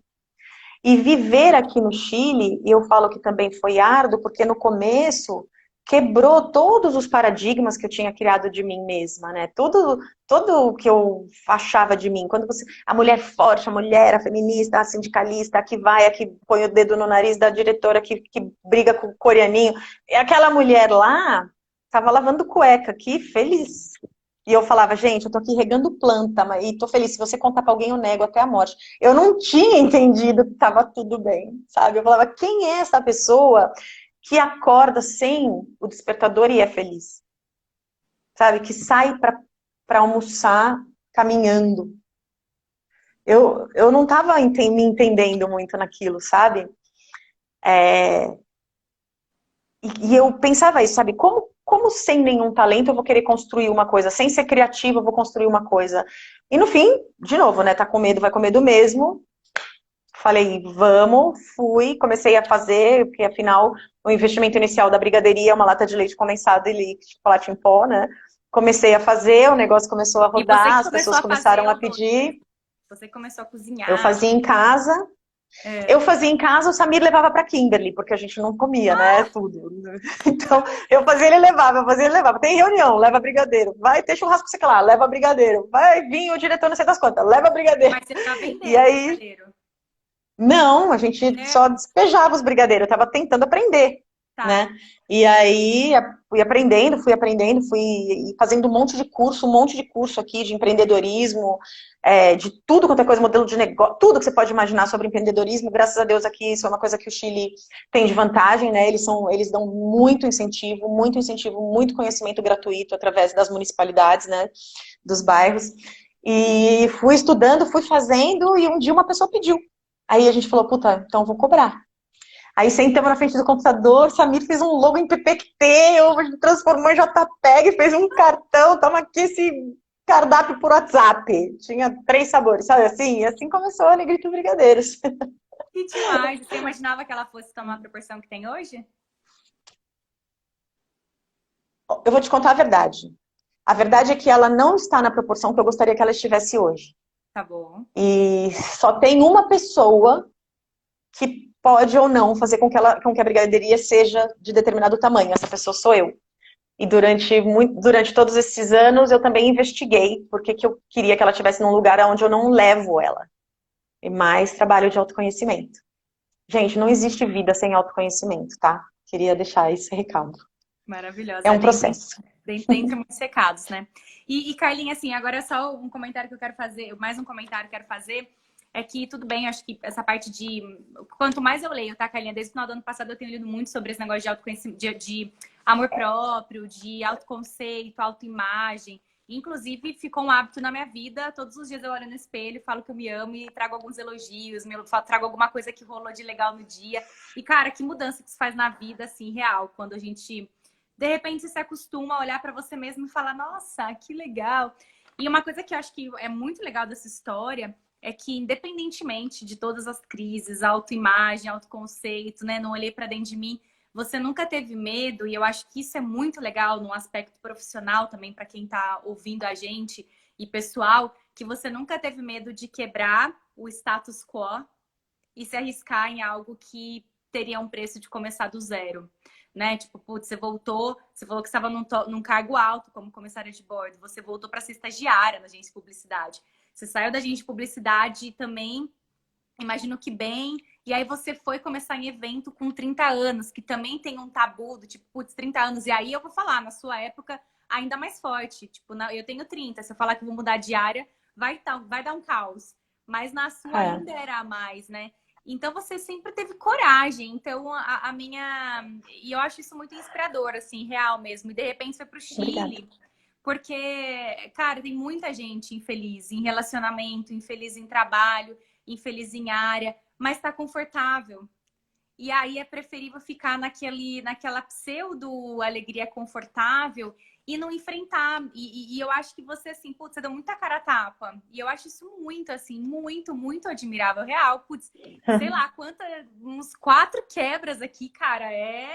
E viver aqui no Chile, e eu falo que também foi árduo, porque no começo quebrou todos os paradigmas que eu tinha criado de mim mesma, né? Tudo o que eu achava de mim. Quando você, a mulher forte, a mulher, a feminista, a sindicalista, a que vai, a que põe o dedo no nariz da diretora, que briga com o coreaninho. E aquela mulher lá estava lavando cueca aqui, feliz. E eu falava, gente, eu tô aqui regando planta, e tô feliz. Se você contar pra alguém, eu nego até a morte. Eu não tinha entendido que tava tudo bem, sabe? Eu falava, quem é essa pessoa que acorda sem o despertador e é feliz? Sabe? Que sai pra almoçar caminhando. Eu não tava me entendendo muito naquilo, sabe? E eu pensava isso, sabe? Como sem nenhum talento eu vou querer construir uma coisa? Sem ser criativa eu vou construir uma coisa. E no fim, de novo, né? Tá com medo, vai com medo mesmo. Falei, vamos, fui, comecei a fazer, porque afinal o investimento inicial da brigadeiria é uma lata de leite condensado e líquido, chocolate em pó, né? Comecei a fazer, o negócio começou a E você rodar, que as começou pessoas a fazer começaram a o doce, pedir. você começou a Eu cozinhar. fazia em casa, eu É. fazia em casa, o Samir levava para Kimberly, porque a gente não comia, né? Tudo. Então, eu fazia, ele levava, eu fazia, ele levava. Tem reunião, leva brigadeiro. Vai ter churrasco, sei lá, leva brigadeiro. Vai vir o diretor, não sei das quantas, leva brigadeiro. Mas você tá E vendendo aí, brigadeiro. não, a gente É, só despejava os brigadeiros, eu tava tentando aprender, tá. né? E aí fui aprendendo, fui fazendo um monte de curso aqui de empreendedorismo, de tudo quanto é coisa, modelo de negócio, tudo que você pode imaginar sobre empreendedorismo. Graças a Deus aqui isso é uma coisa que o Chile tem de vantagem, né? Eles dão muito incentivo, muito conhecimento gratuito através das municipalidades, né? Dos bairros. E fui estudando, fui fazendo, e um dia uma pessoa pediu. Aí a gente falou, puta, então eu vou cobrar. Aí sentamos na frente do computador, Samir fez um logo em PPT, eu transformou em JPEG, fez um cartão, toma aqui esse cardápio por WhatsApp. Tinha 3 sabores, sabe assim? E assim começou a Negrito Brigadeiros. Que demais. Você imaginava que ela fosse tomar a proporção que tem hoje? Eu vou te contar a verdade. A verdade é que ela não está na proporção que eu gostaria que ela estivesse hoje. Tá bom. E só tem uma pessoa que pode ou não fazer com que a brigadeiria seja de determinado tamanho. Essa pessoa sou eu. E durante todos esses anos eu também investiguei porque que eu queria que ela estivesse num lugar onde eu não levo ela. E mais trabalho de autoconhecimento. Gente, não existe vida sem autoconhecimento, tá? Queria deixar esse recado. É Maravilhosa. um processo. Dentre muitos recados, né? Carlinha, assim, agora só um comentário que eu quero fazer, mais um comentário que eu quero fazer, é que tudo bem, acho que essa parte de... Quanto mais eu leio, tá, Carlinha? Desde o final do ano passado eu tenho lido muito sobre esse negócio de autoconhecimento, de amor próprio, de autoconceito, autoimagem. Inclusive, ficou um hábito na minha vida. Todos os dias eu olho no espelho, falo que eu me amo e trago alguns elogios, trago alguma coisa que rolou de legal no dia. E, cara, que mudança que isso faz na vida, assim, real, quando a gente... De repente você se acostuma a olhar para você mesmo e falar, nossa, que legal. E uma coisa que eu acho que é muito legal dessa história é que, independentemente de todas as crises, autoimagem, autoconceito, né? Não olhei para dentro de mim, você nunca teve medo, e eu acho que isso é muito legal num aspecto profissional também, para quem está ouvindo a gente e pessoal, que você nunca teve medo de quebrar o status quo e se arriscar em algo que teria um preço de começar do zero. Né? Tipo, putz, você voltou, você falou que estava num cargo alto como comissária de bordo, você voltou para ser estagiária na agência de publicidade. Você saiu da agência de publicidade também, imagino que bem, e aí você foi começar em evento com 30 anos, que também tem um tabu do tipo, putz, 30 anos. E aí eu vou falar, na sua época, ainda mais forte. Tipo, eu tenho 30, se eu falar que vou mudar de área, vai dar um caos. Mas na sua É, ainda era a mais, né? Então você sempre teve coragem. Então a minha. E eu acho isso muito inspirador, assim, real mesmo. E de repente foi pro obrigada. Chile. Porque, cara, tem muita gente infeliz em relacionamento, infeliz em trabalho, infeliz em área, mas tá confortável. E aí é preferível ficar naquela pseudo alegria confortável e não enfrentar. E eu acho que você, assim, putz, você deu muita cara a tapa. E eu acho isso muito, assim, muito, muito admirável. Real, putz, sei lá, uns 4 quebras aqui, cara, e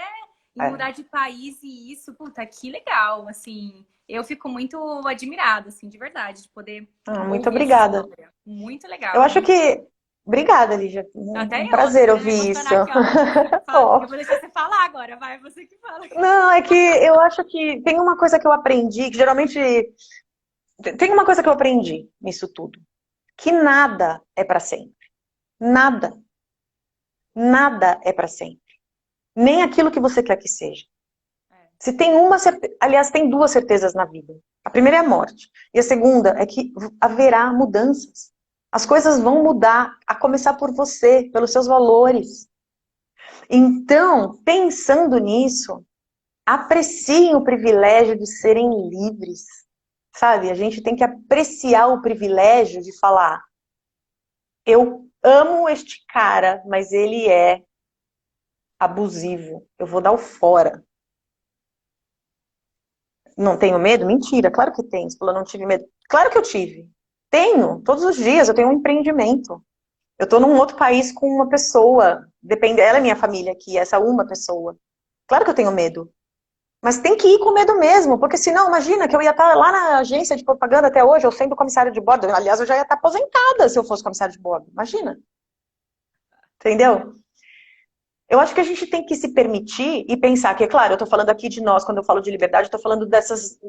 É. mudar de país e isso, puta, que legal, assim. Eu fico muito admirada, assim, de verdade, de poder Muito ouvir essa obrigada. história. Muito Eu legal, acho muito. que. Obrigada, Lígia. Até Um eu tô prazer querendo me ouvir isso. emocionar aqui, ó. Ó, Eu vou deixar você falar agora, vai, você que fala. não, é que eu acho que tem uma coisa que eu aprendi, que geralmente. Tem uma coisa que eu aprendi nisso tudo. Que nada é para sempre. Nada. Nada é para sempre. Nem aquilo que você quer que seja. Se tem uma certeza, aliás, tem duas certezas na vida. A primeira é a morte. E a segunda é que haverá mudanças. As coisas vão mudar, a começar por você, pelos seus valores. Então, pensando nisso, apreciem o privilégio de serem livres. Sabe? A gente tem que apreciar o privilégio de falar: eu amo este cara, mas ele é abusivo. Eu vou dar o fora. Não tenho medo? Mentira, claro que tenho. Você falou, não tive medo. Claro que eu tive. Tenho, todos os dias, eu tenho um empreendimento. Eu estou num outro país com uma pessoa. Depende, ela é minha família aqui, essa uma pessoa. Claro que eu tenho medo. Mas tem que ir com medo mesmo, porque senão, imagina que eu ia estar lá na agência de propaganda até hoje, eu sendo comissária de bordo. Aliás, eu já ia estar aposentada se eu fosse comissária de bordo. Imagina. Entendeu? Eu acho que a gente tem que se permitir e pensar que, claro, eu estou falando aqui de nós, quando eu falo de liberdade, eu estou falando dessas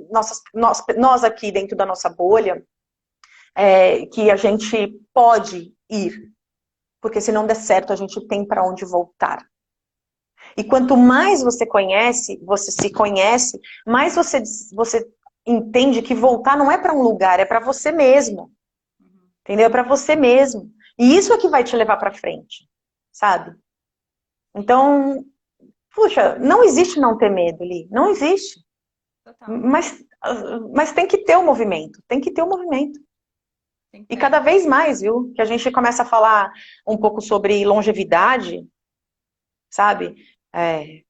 nós aqui dentro da nossa bolha, que a gente pode ir, porque se não der certo, a gente tem para onde voltar. E quanto mais você se conhece, mais você entende que voltar não é para um lugar, é para você mesmo, entendeu? É para você mesmo. E isso é que vai te levar para frente, sabe? Então, puxa, não existe não ter medo, Li. Não existe. Total. Mas tem que ter o movimento. Tem que ter o movimento. Tem que E ter. cada vez mais, viu? Que a gente começa a falar um pouco sobre longevidade, sabe? É,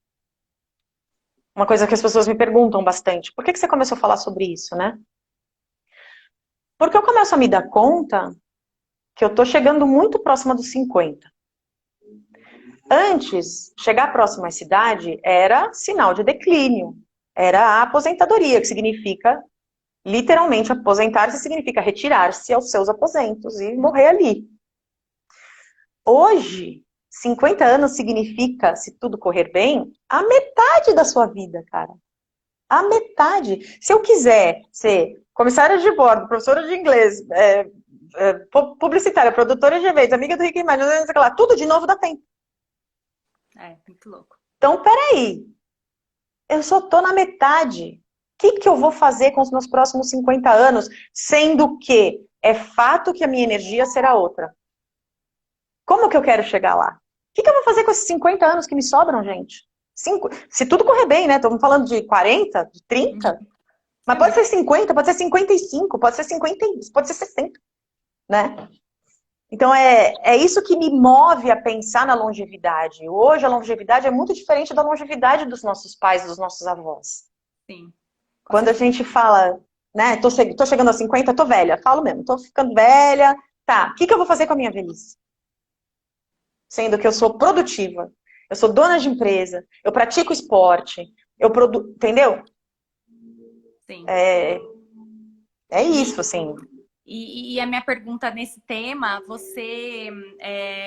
uma coisa que as pessoas me perguntam bastante. Por que você começou a falar sobre isso, né? Porque eu começo a me dar conta que eu tô chegando muito próxima dos 50. Antes, chegar próximo à essa idade era sinal de declínio. Era a aposentadoria, que significa, literalmente, aposentar-se significa retirar-se aos seus aposentos e morrer ali. Hoje, 50 anos significa, se tudo correr bem, a metade da sua vida, cara. A metade. Se eu quiser ser comissária de bordo, professora de inglês, publicitária, produtora de eventos, amiga do Rick Martin, tudo de novo dá tempo. Muito louco. Então, peraí. Eu só tô na metade. O que eu vou fazer com os meus próximos 50 anos? Sendo que é fato que a minha energia será outra. Como que eu quero chegar lá? O que eu vou fazer com esses 50 anos que me sobram, gente? Se tudo correr bem, né? Estamos falando de 40, de 30. Mas pode ser 50, pode ser 55, pode ser 50, pode ser 60, né? Então é isso que me move a pensar na longevidade. Hoje a longevidade é muito diferente da longevidade dos nossos pais, dos nossos avós. Sim. Quando a gente fala, né, tô chegando a 50, tô velha, falo mesmo, tô ficando velha, tá, o que eu vou fazer com a minha velhice? Sendo que eu sou produtiva, eu sou dona de empresa, eu pratico esporte, entendeu? Sim. É isso, assim. E a minha pergunta nesse tema, você,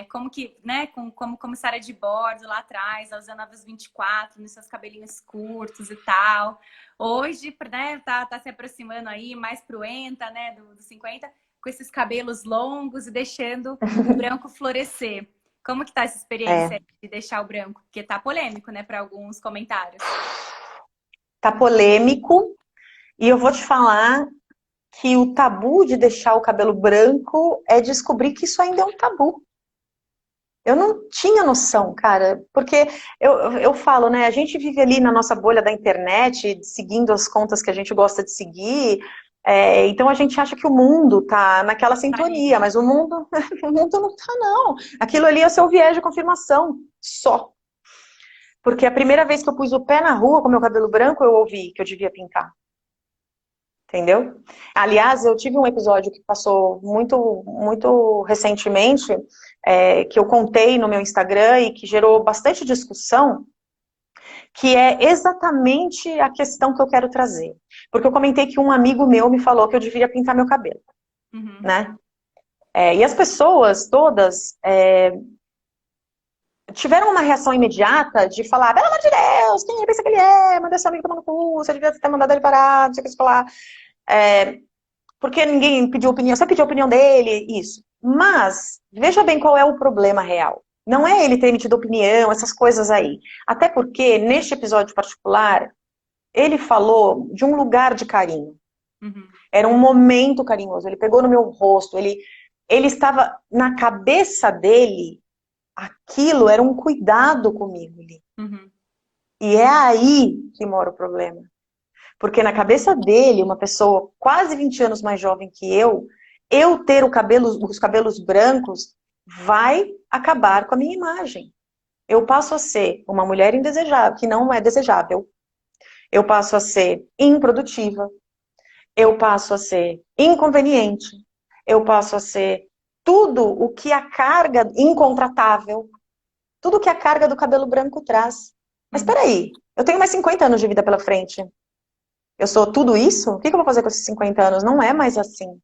como que, né, como comissária de bordo lá atrás, usando a 24, nos seus cabelinhos curtos e tal, hoje, né, tá se aproximando aí mais pruenta, né, dos 50, com esses cabelos longos e deixando o branco florescer. Como que tá essa experiência de deixar o branco? Porque tá polêmico, né, para alguns comentários. Tá polêmico, e eu vou te falar que o tabu de deixar o cabelo branco é descobrir que isso ainda é um tabu. Eu não tinha noção, cara, porque eu falo, né, a gente vive ali na nossa bolha da internet, seguindo as contas que a gente gosta de seguir, Então a gente acha que o mundo tá naquela Tá ali. sintonia, mas o mundo, o mundo não tá, não. Aquilo ali é o seu viés de confirmação, só. Porque a primeira vez que eu pus o pé na rua com meu cabelo branco, eu ouvi que eu devia pintar. Entendeu? Aliás, eu tive um episódio que passou muito recentemente, que eu contei no meu Instagram e que gerou bastante discussão, que é exatamente a questão que eu quero trazer. Porque eu comentei que um amigo meu me falou que eu deveria pintar meu cabelo, Uhum. né? E as pessoas todas tiveram uma reação imediata de falar, pelo amor de Deus, quem ele pensa que ele é? Manda seu amigo tomar no cu, você devia ter mandado ele parar, não sei o que você falar. Porque ninguém pediu opinião, você pediu a opinião dele, isso. Mas, veja bem qual é o problema real. Não é ele ter emitido opinião, essas coisas aí. Até porque, neste episódio particular, ele falou de um lugar de carinho. Uhum. Era um momento carinhoso. Ele pegou no meu rosto, ele estava na cabeça dele, aquilo era um cuidado comigo ali. Uhum. E é aí que mora o problema. Porque na cabeça dele, uma pessoa quase 20 anos mais jovem que eu ter os cabelos brancos vai acabar com a minha imagem. Eu passo a ser uma mulher indesejável, que não é desejável. Eu passo a ser improdutiva. Eu passo a ser inconveniente. Eu passo a ser tudo o que a carga incontratável, tudo o que a carga do cabelo branco traz. Mas Uhum. peraí, eu tenho mais 50 anos de vida pela frente. Eu sou tudo isso? O que eu vou fazer com esses 50 anos? Não é mais assim.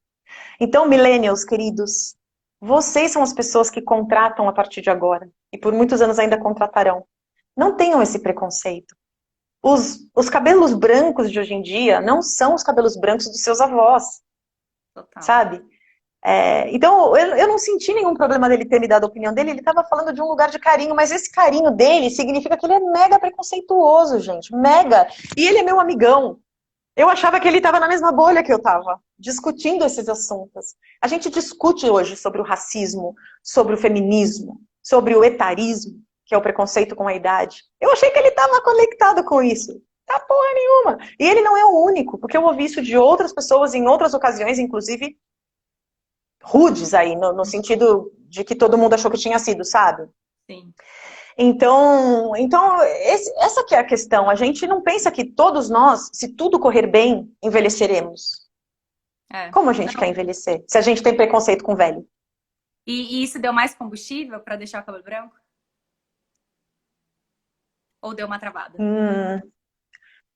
Então, millennials, queridos, vocês são as pessoas que contratam a partir de agora. E por muitos anos ainda contratarão. Não tenham esse preconceito. Os cabelos brancos de hoje em dia não são os cabelos brancos dos seus avós, Total. sabe? Então, eu não senti nenhum problema dele ter me dado a opinião dele. Ele estava falando de um lugar de carinho, mas esse carinho dele significa que ele é mega preconceituoso, gente. Mega. E ele é meu amigão. Eu achava que ele estava na mesma bolha que eu estava, discutindo esses assuntos. A gente discute hoje sobre o racismo, sobre o feminismo, sobre o etarismo, que é o preconceito com a idade. Eu achei que ele estava conectado com isso. Tá porra nenhuma. E ele não é o único, porque eu ouvi isso de outras pessoas em outras ocasiões, inclusive rudes aí, no sentido de que todo mundo achou que tinha sido, sabe? Sim. Então essa que é a questão. A gente não pensa que todos nós, se tudo correr bem, envelheceremos. É. Como a gente quer Não. envelhecer? Se a gente tem preconceito com velho. E isso deu mais combustível pra deixar o cabelo branco? Ou deu uma travada? Hum,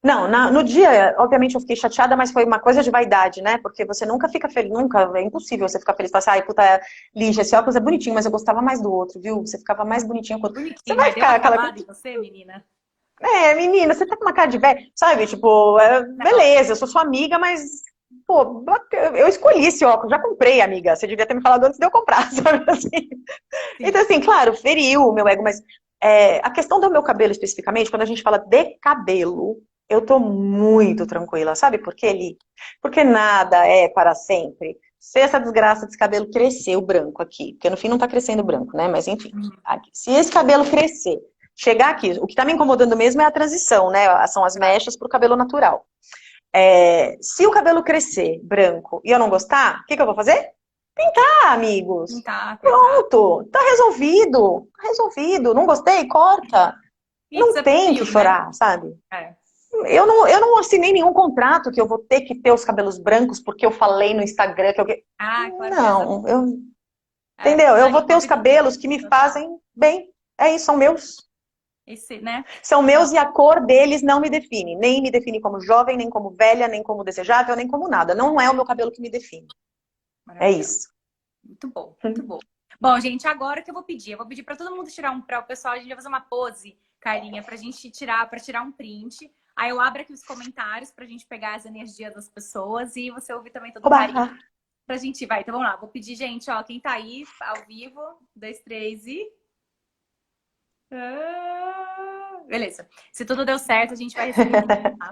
não, no dia, obviamente eu fiquei chateada, mas foi uma coisa de vaidade, né? Porque você nunca fica feliz, nunca, é impossível você ficar feliz. Falar assim, ai, puta, Lígia, esse óculos é bonitinho, mas eu gostava mais do outro, viu? Você ficava mais bonitinho com o outro. Você Bonitinho, vai mas deu uma ficar aquela... travada em você, menina? Menina, você tá com uma cara de velho, sabe? Tipo, Não. beleza, eu sou sua amiga, mas, pô, eu escolhi esse óculos, já comprei, amiga. Você devia ter me falado antes de eu comprar, sabe? Assim. Então, Sim. assim, claro, feriu o meu ego, mas a questão do meu cabelo especificamente, quando a gente fala de cabelo, eu tô muito tranquila, sabe por quê, Li? Porque nada é para sempre. Se essa desgraça desse cabelo crescer, o branco aqui, porque no fim não tá crescendo branco, né? Mas enfim, aqui. Se esse cabelo crescer, chegar aqui, o que tá me incomodando mesmo é a transição, né? São as mechas pro cabelo natural. Se o cabelo crescer branco e eu não gostar, o que eu vou fazer? Amigos. Pintar, cortar. Pronto, tá resolvido. Tá resolvido. Não gostei? Corta. It's Não up to tem que you, né? chorar, sabe? É. Eu não assinei nenhum contrato que eu vou ter que ter os cabelos brancos porque eu falei no Instagram que eu... Ah, claro que é essa. Não, É. entendeu? Eu Não, vou ter os inclusive, cabelos que me total. fazem bem. É isso, são meus. Esse, né? São Não, meus e a cor deles não me define. Nem me define como jovem, nem como velha, nem como desejável, nem como nada. Não é o meu cabelo que me define. É maravilhoso. isso. Muito bom, muito bom. Bom, gente, agora que eu vou pedir para todo mundo tirar para o pessoal, a gente vai fazer uma pose, Carlinha, pra gente tirar, para tirar um print. Aí eu abro aqui os comentários pra gente pegar as energias das pessoas e você ouvir também todo o Oba! carinho pra gente ir. Vai, então vamos lá. Vou pedir, gente, ó, quem tá aí ao vivo, 2, 3 e... Beleza. Se tudo deu certo, a gente vai receber. Tá?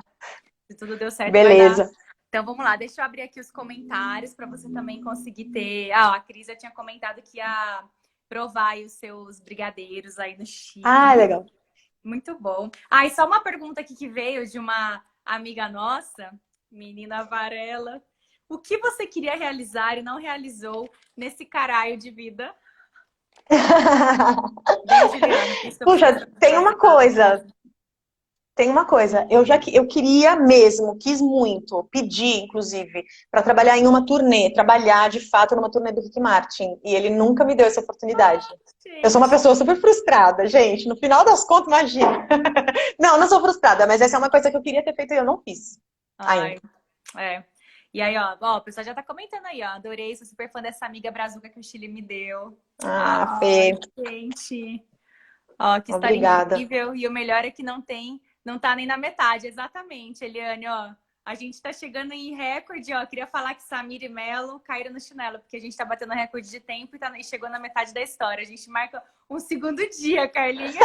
Se tudo deu certo, vai dar. Beleza. Então vamos lá, deixa eu abrir aqui os comentários para você também conseguir ter. Ah, a Cris já tinha comentado que ia provar aí os seus brigadeiros aí no Ah, Chile. legal. Muito bom. Ah, e só uma pergunta aqui que veio de uma amiga nossa, menina Varela. o que você queria realizar e não realizou nesse caralho de vida? Bem, Juliana, tem que fazer essa Puxa, frase. tem uma coisa, eu queria mesmo, quis muito, pedi, inclusive, para trabalhar em uma turnê, trabalhar de fato numa turnê do Rick Martin, e ele nunca me deu essa oportunidade. Eu sou uma Gente. pessoa super frustrada, gente, no final das contas, imagina. Não, não sou frustrada, mas essa é uma coisa que eu queria ter feito e eu não fiz Ai, ainda. é. E aí, ó, o pessoal já tá comentando aí, ó. Adorei, sou super fã dessa amiga brazuca que o Chile me deu. Ah, Ai, Fê, gente. Ó, que história obrigada. incrível. E o melhor é que não tá nem na metade. Exatamente, Eliane, ó. A gente tá chegando em recorde, ó. Queria falar que Samir e Melo caíram no chinelo, porque a gente tá batendo recorde de tempo e chegou na metade da história. A gente marca um segundo dia, Carlinha.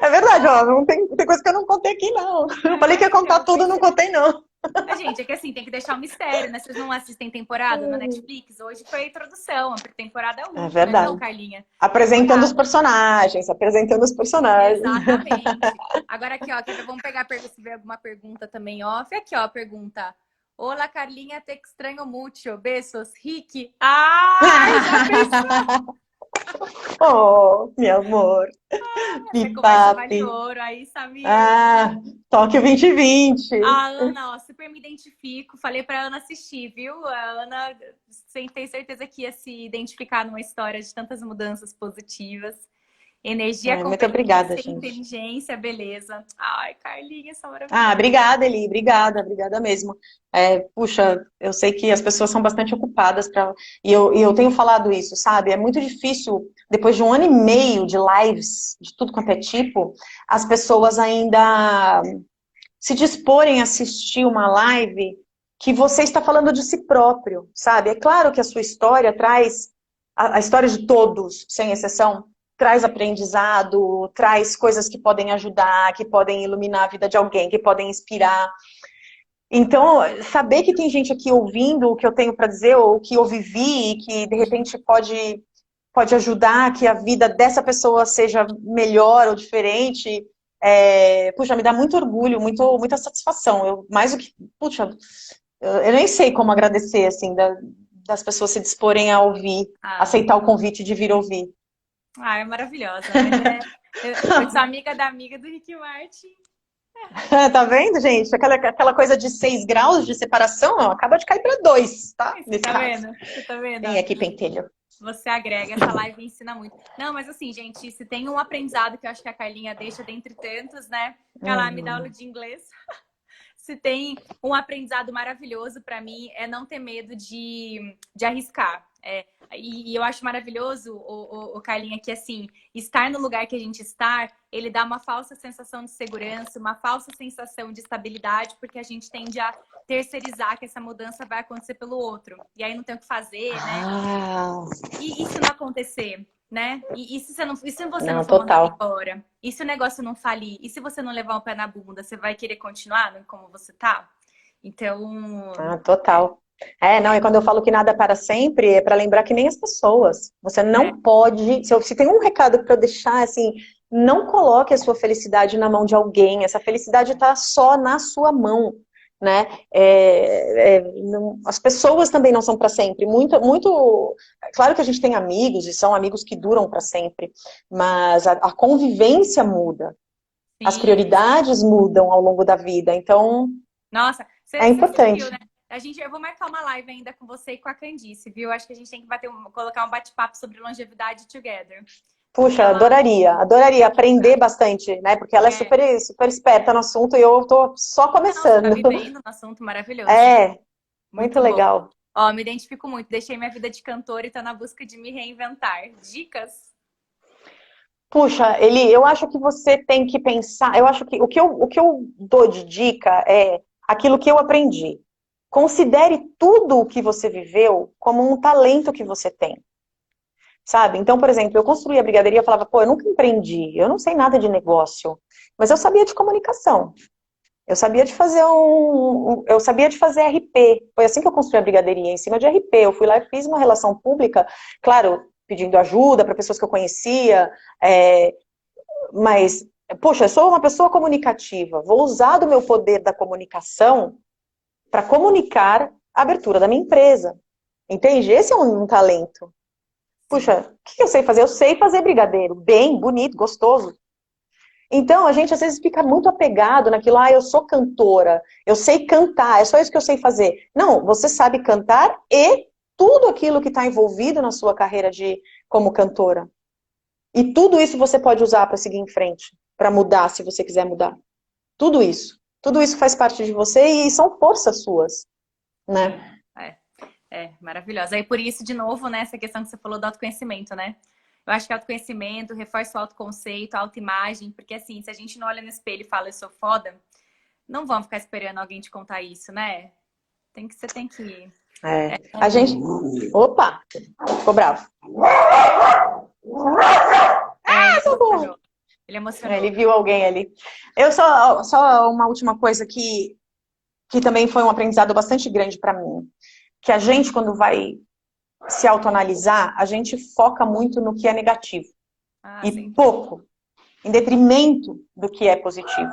É verdade, ó, não tem coisa que eu não contei aqui, não. Eu falei que ia contar Então, tudo, não contei, não. a gente, é que assim, tem que deixar um mistério, né? Vocês não assistem temporada na Netflix? Hoje foi a introdução, a temporada É única, né? Não, verdade. Carlinha? Apresentando os Temporada. personagens, apresentando os personagens. Exatamente. Agora aqui, ó, quer ver? Vamos pegar se ver alguma pergunta também off. Aqui, ó, a pergunta. Olá, Carlinha, te extraño mucho. Besos, Rick. Ai, já pensou? Oh, meu amor. Essa conversa Pipape. vale ouro. Aí, Samir. Ah, Tóquio 2020. A Ana, ó, super me identifico. Falei pra Ana assistir, viu? A Ana, sem ter certeza que ia se identificar numa história de tantas mudanças positivas. Energia, Ai, muito obrigada, competência, gente. inteligência, beleza. Ai, Carlinha, essa Ah, maravilhosa. obrigada, Eli, obrigada mesmo. Puxa, eu sei que as pessoas são bastante ocupadas e eu tenho falado isso, sabe? É muito difícil, depois de um ano e meio de lives, de tudo quanto é tipo, as pessoas ainda se disporem a assistir uma live que você está falando de si próprio, sabe? É claro que a sua história traz, a história de todos, sem exceção, traz aprendizado, traz coisas que podem ajudar, que podem iluminar a vida de alguém, que podem inspirar. Então, saber que tem gente aqui ouvindo o que eu tenho para dizer, ou o que eu vivi, e que de repente pode ajudar que a vida dessa pessoa seja melhor ou diferente, puxa, me dá muito orgulho, muita satisfação. Mais do que, puxa, eu nem sei como agradecer, assim, das pessoas se disporem a ouvir, Ah, aceitar o convite de vir ouvir. é maravilhosa. Mas eu sou amiga da amiga do Rick Martin. Tá vendo, gente? Aquela coisa de 6 graus de separação, ó, acaba de cair para 2, tá? Você Nesse tá caso. vendo? Você tá vendo? Vem aqui, pentelho. Você agrega, essa live ensina muito. Não, mas assim, gente, se tem um aprendizado que eu acho que a Carlinha deixa dentre tantos, né? Ela me dá aula de inglês. Se tem um aprendizado maravilhoso para mim é não ter medo de arriscar. E eu acho maravilhoso, o Carlinha, que assim, estar no lugar que a gente está, ele dá uma falsa sensação de segurança, uma falsa sensação de estabilidade, porque a gente tende a terceirizar que essa mudança vai acontecer pelo outro. E aí não tem o que fazer, né? Ah, E se não acontecer, né? E se você não não, for mandado total. embora? E se o negócio não falir? E se você não levar o pé na bunda, você vai querer continuar como você tá? Então, Ah, total. Não, e quando eu falo que nada é para sempre, é para lembrar que nem as pessoas. Você é, não pode. Se tem um recado para eu deixar, assim, não coloque a sua felicidade na mão de alguém. Essa felicidade está só na sua mão, né? As pessoas também não são para sempre. Muito. Claro que a gente tem amigos e são amigos que duram para sempre, mas a convivência muda, as sim. prioridades mudam ao longo da vida. Então, Nossa, é você viu, importante. né? Eu vou marcar uma live ainda com você e com a Candice, viu? Acho que a gente tem que colocar um bate-papo sobre longevidade together. Porque Puxa, ela adoraria aprender bastante, né? Porque ela é é. super esperta no assunto e eu tô só Não, você tá começando. vivendo um assunto maravilhoso. É, muito Muito bom. legal. Ó, me identifico muito. Deixei minha vida de cantora e tô na busca de me reinventar. Dicas? Puxa, Eli, eu acho que você tem que pensar. Eu acho que o que eu dou de dica é aquilo que eu aprendi. Considere tudo o que você viveu como um talento que você tem, sabe? Então, por exemplo, eu construí a brigadeiria e falava, pô, eu nunca empreendi, eu não sei nada de negócio, mas eu sabia de comunicação. Eu sabia de fazer RP. Foi assim que eu construí a brigadeiria, em cima de RP. Eu fui lá e fiz uma relação pública, claro, pedindo ajuda para pessoas que eu conhecia, mas, poxa, eu sou uma pessoa comunicativa. Vou usar do meu poder da comunicação para comunicar a abertura da minha empresa. Entende? Esse é um talento. Puxa, o que eu sei fazer? Eu sei fazer brigadeiro, bem, bonito, gostoso. Então, a gente às vezes fica muito apegado naquilo, eu sou cantora, eu sei cantar, é só isso que eu sei fazer. Não, você sabe cantar e tudo aquilo que está envolvido na sua carreira como cantora. E tudo isso você pode usar para seguir em frente, para mudar, se você quiser mudar. Tudo isso. Tudo isso faz parte de você e são forças suas, né? Maravilhosa. E por isso, de novo, né, essa questão que você falou do autoconhecimento, né? Eu acho que autoconhecimento, reforça o autoconceito, a autoimagem, porque assim, se a gente não olha no espelho e fala eu sou foda, não vamos ficar esperando alguém te contar isso, né? Você tem que... A gente... Opa! Ficou bravo. Tá bom. Ele emocionou. Ele viu alguém ali. Eu só uma última coisa que também foi um aprendizado bastante grande para mim. Que a gente, quando vai se autoanalisar, a gente foca muito no que é negativo. E sim. pouco em detrimento do que é positivo.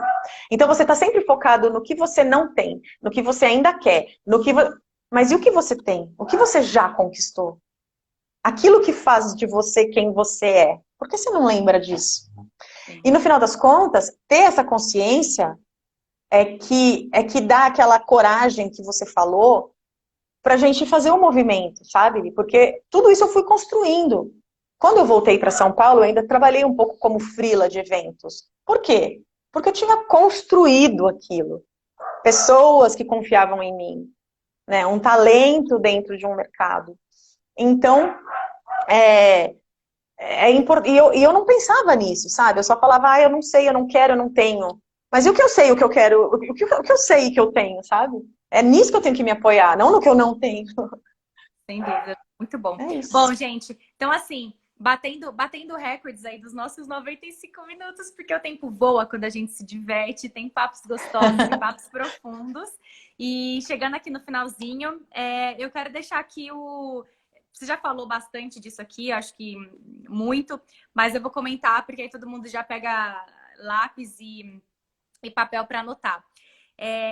Então você está sempre focado no que você não tem, no que você ainda quer, mas e o que você tem? O que você já conquistou? Aquilo que faz de você quem você é. Por que você não lembra disso? E no final das contas, ter essa consciência é que dá aquela coragem que você falou pra gente fazer o movimento, sabe? Porque tudo isso eu fui construindo. Quando eu voltei para São Paulo, eu ainda trabalhei um pouco como freela de eventos. Por quê? Porque eu tinha construído aquilo. Pessoas que confiavam em mim, né? Um talento dentro de um mercado. Então, importante. E eu não pensava nisso, sabe? Eu só falava, eu não sei, eu não quero, eu não tenho. Mas e o que eu sei, o que eu quero, o que eu sei que eu tenho, sabe? É nisso que eu tenho que me apoiar, não no que eu não tenho. Sem dúvida. Muito bom. É isso. Bom, gente, então assim, batendo recordes aí dos nossos 95 minutos, porque o tempo voa quando a gente se diverte, tem papos gostosos e papos profundos. E chegando aqui no finalzinho, eu quero deixar aqui Você já falou bastante disso aqui, acho que muito, mas eu vou comentar, porque aí todo mundo já pega lápis e papel para anotar.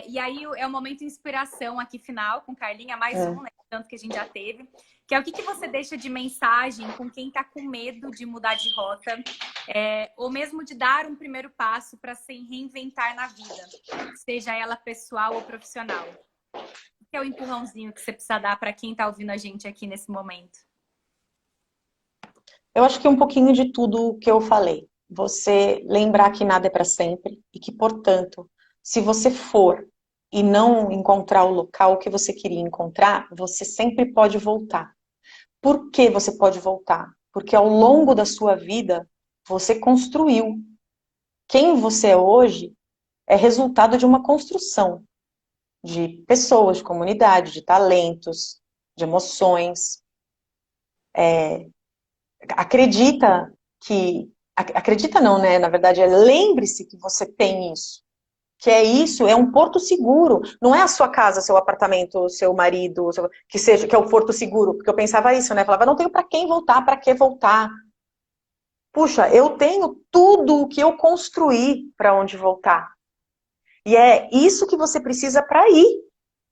E aí é o momento de inspiração aqui final com Carlinha, mais um, né? Tanto que a gente já teve. Que é o que você deixa de mensagem com quem está com medo de mudar de rota, ou mesmo de dar um primeiro passo para se reinventar na vida, seja ela pessoal ou profissional. O que é o empurrãozinho que você precisa dar para quem está ouvindo a gente aqui nesse momento? Eu acho que um pouquinho de tudo o que eu falei. Você lembrar que nada é para sempre e que, portanto, se você for e não encontrar o local que você queria encontrar, você sempre pode voltar. Por que você pode voltar? Porque ao longo da sua vida, você construiu. Quem você é hoje é resultado de uma construção de pessoas, de comunidade, de talentos, de emoções. Acredita não, né? Na verdade, lembre-se que você tem isso. Que é isso, é um porto seguro. Não é a sua casa, seu apartamento, seu marido, que é o porto seguro. Porque eu pensava isso, né? Eu falava, não tenho para quem voltar, para que voltar? Puxa, eu tenho tudo o que eu construí para onde voltar. E é isso que você precisa para ir.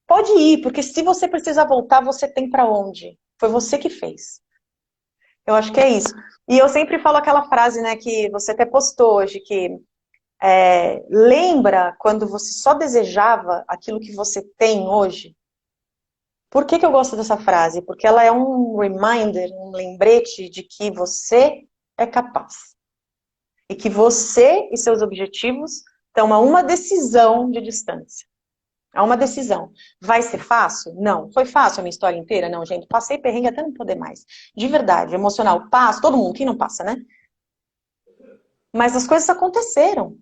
Pode ir, porque se você precisa voltar, você tem para onde. Foi você que fez. Eu acho que é isso. E eu sempre falo aquela frase, né, que você até postou hoje, que lembra quando você só desejava aquilo que você tem hoje? Por que eu gosto dessa frase? Porque ela é um reminder, um lembrete de que você é capaz. E que você e seus objetivos estão a uma decisão de distância. A uma decisão. Vai ser fácil? Não. Foi fácil a minha história inteira? Não, gente. Passei perrengue até não poder mais. De verdade, emocional. Passa, todo mundo, quem não passa, né? Mas as coisas aconteceram.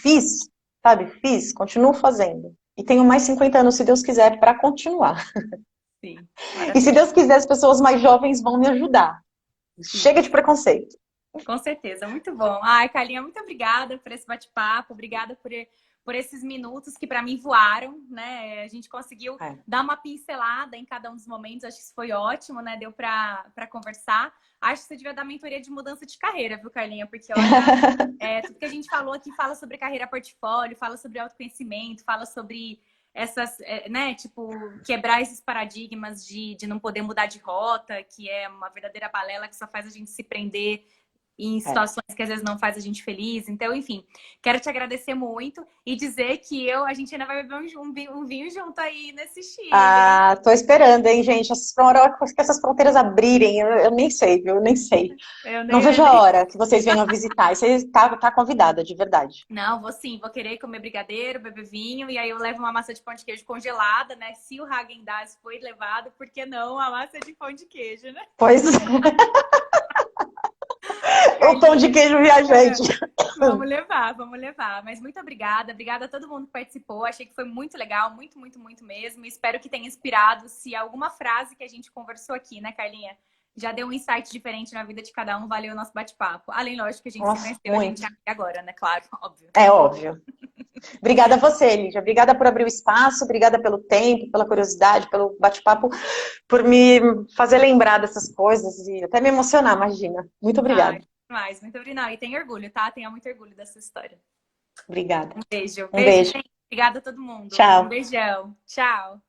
Fiz, sabe? Fiz, continuo fazendo. E tenho mais 50 anos, se Deus quiser, para continuar. Sim. E se Deus quiser, as pessoas mais jovens vão me ajudar. Sim. Chega de preconceito. Com certeza, muito bom. Ai, Carlinha, muito obrigada por esse bate-papo, obrigada por esses minutos que para mim voaram, né? A gente conseguiu dar uma pincelada em cada um dos momentos, acho que isso foi ótimo, né? Deu para conversar. Acho que você devia dar mentoria de mudança de carreira, viu, Carlinha? Porque olha, tudo que a gente falou aqui fala sobre carreira portfólio, fala sobre autoconhecimento, fala sobre né, tipo, quebrar esses paradigmas de não poder mudar de rota, que é uma verdadeira balela que só faz a gente se prender em É. situações que às vezes não faz a gente feliz. Então, enfim, quero te agradecer muito e dizer que a gente ainda vai beber um vinho junto aí nesse Chile, hein? Ah, tô esperando, hein, gente? Que essas fronteiras abrirem, eu nem sei, viu? Eu nem sei. Eu Não nem, vejo eu a nem... hora que vocês venham visitar. E você tá convidada, de verdade. Não, vou sim, vou querer comer brigadeiro, beber vinho, e aí eu levo uma massa de pão de queijo congelada, né? Se o Häagen-Dazs foi levado, por que não a massa de pão de queijo, né? Pois o pão de Carlinha, queijo viajante. vamos levar, vamos levar. Mas muito obrigada. Obrigada a todo mundo que participou. Achei que foi muito legal, muito, muito, muito mesmo. Espero que tenha inspirado. Se alguma frase que a gente conversou aqui, né, Carlinha, já deu um insight diferente na vida de cada um, valeu o nosso bate-papo. Além, lógico, que a gente se Nossa, conheceu, a gente muito. já é agora, né? Claro, óbvio. É óbvio. Obrigada a você, Lígia. Obrigada por abrir o espaço, obrigada pelo tempo, pela curiosidade, pelo bate-papo, por me fazer lembrar dessas coisas e até me emocionar, imagina. Muito obrigada. Ai, mais, muito obrigada. E tenha orgulho, tá? Tenha muito orgulho dessa história. Obrigada. Um beijo. Um Beijo, beijo. gente. Obrigada a todo mundo. Um Tchau. beijão. Tchau.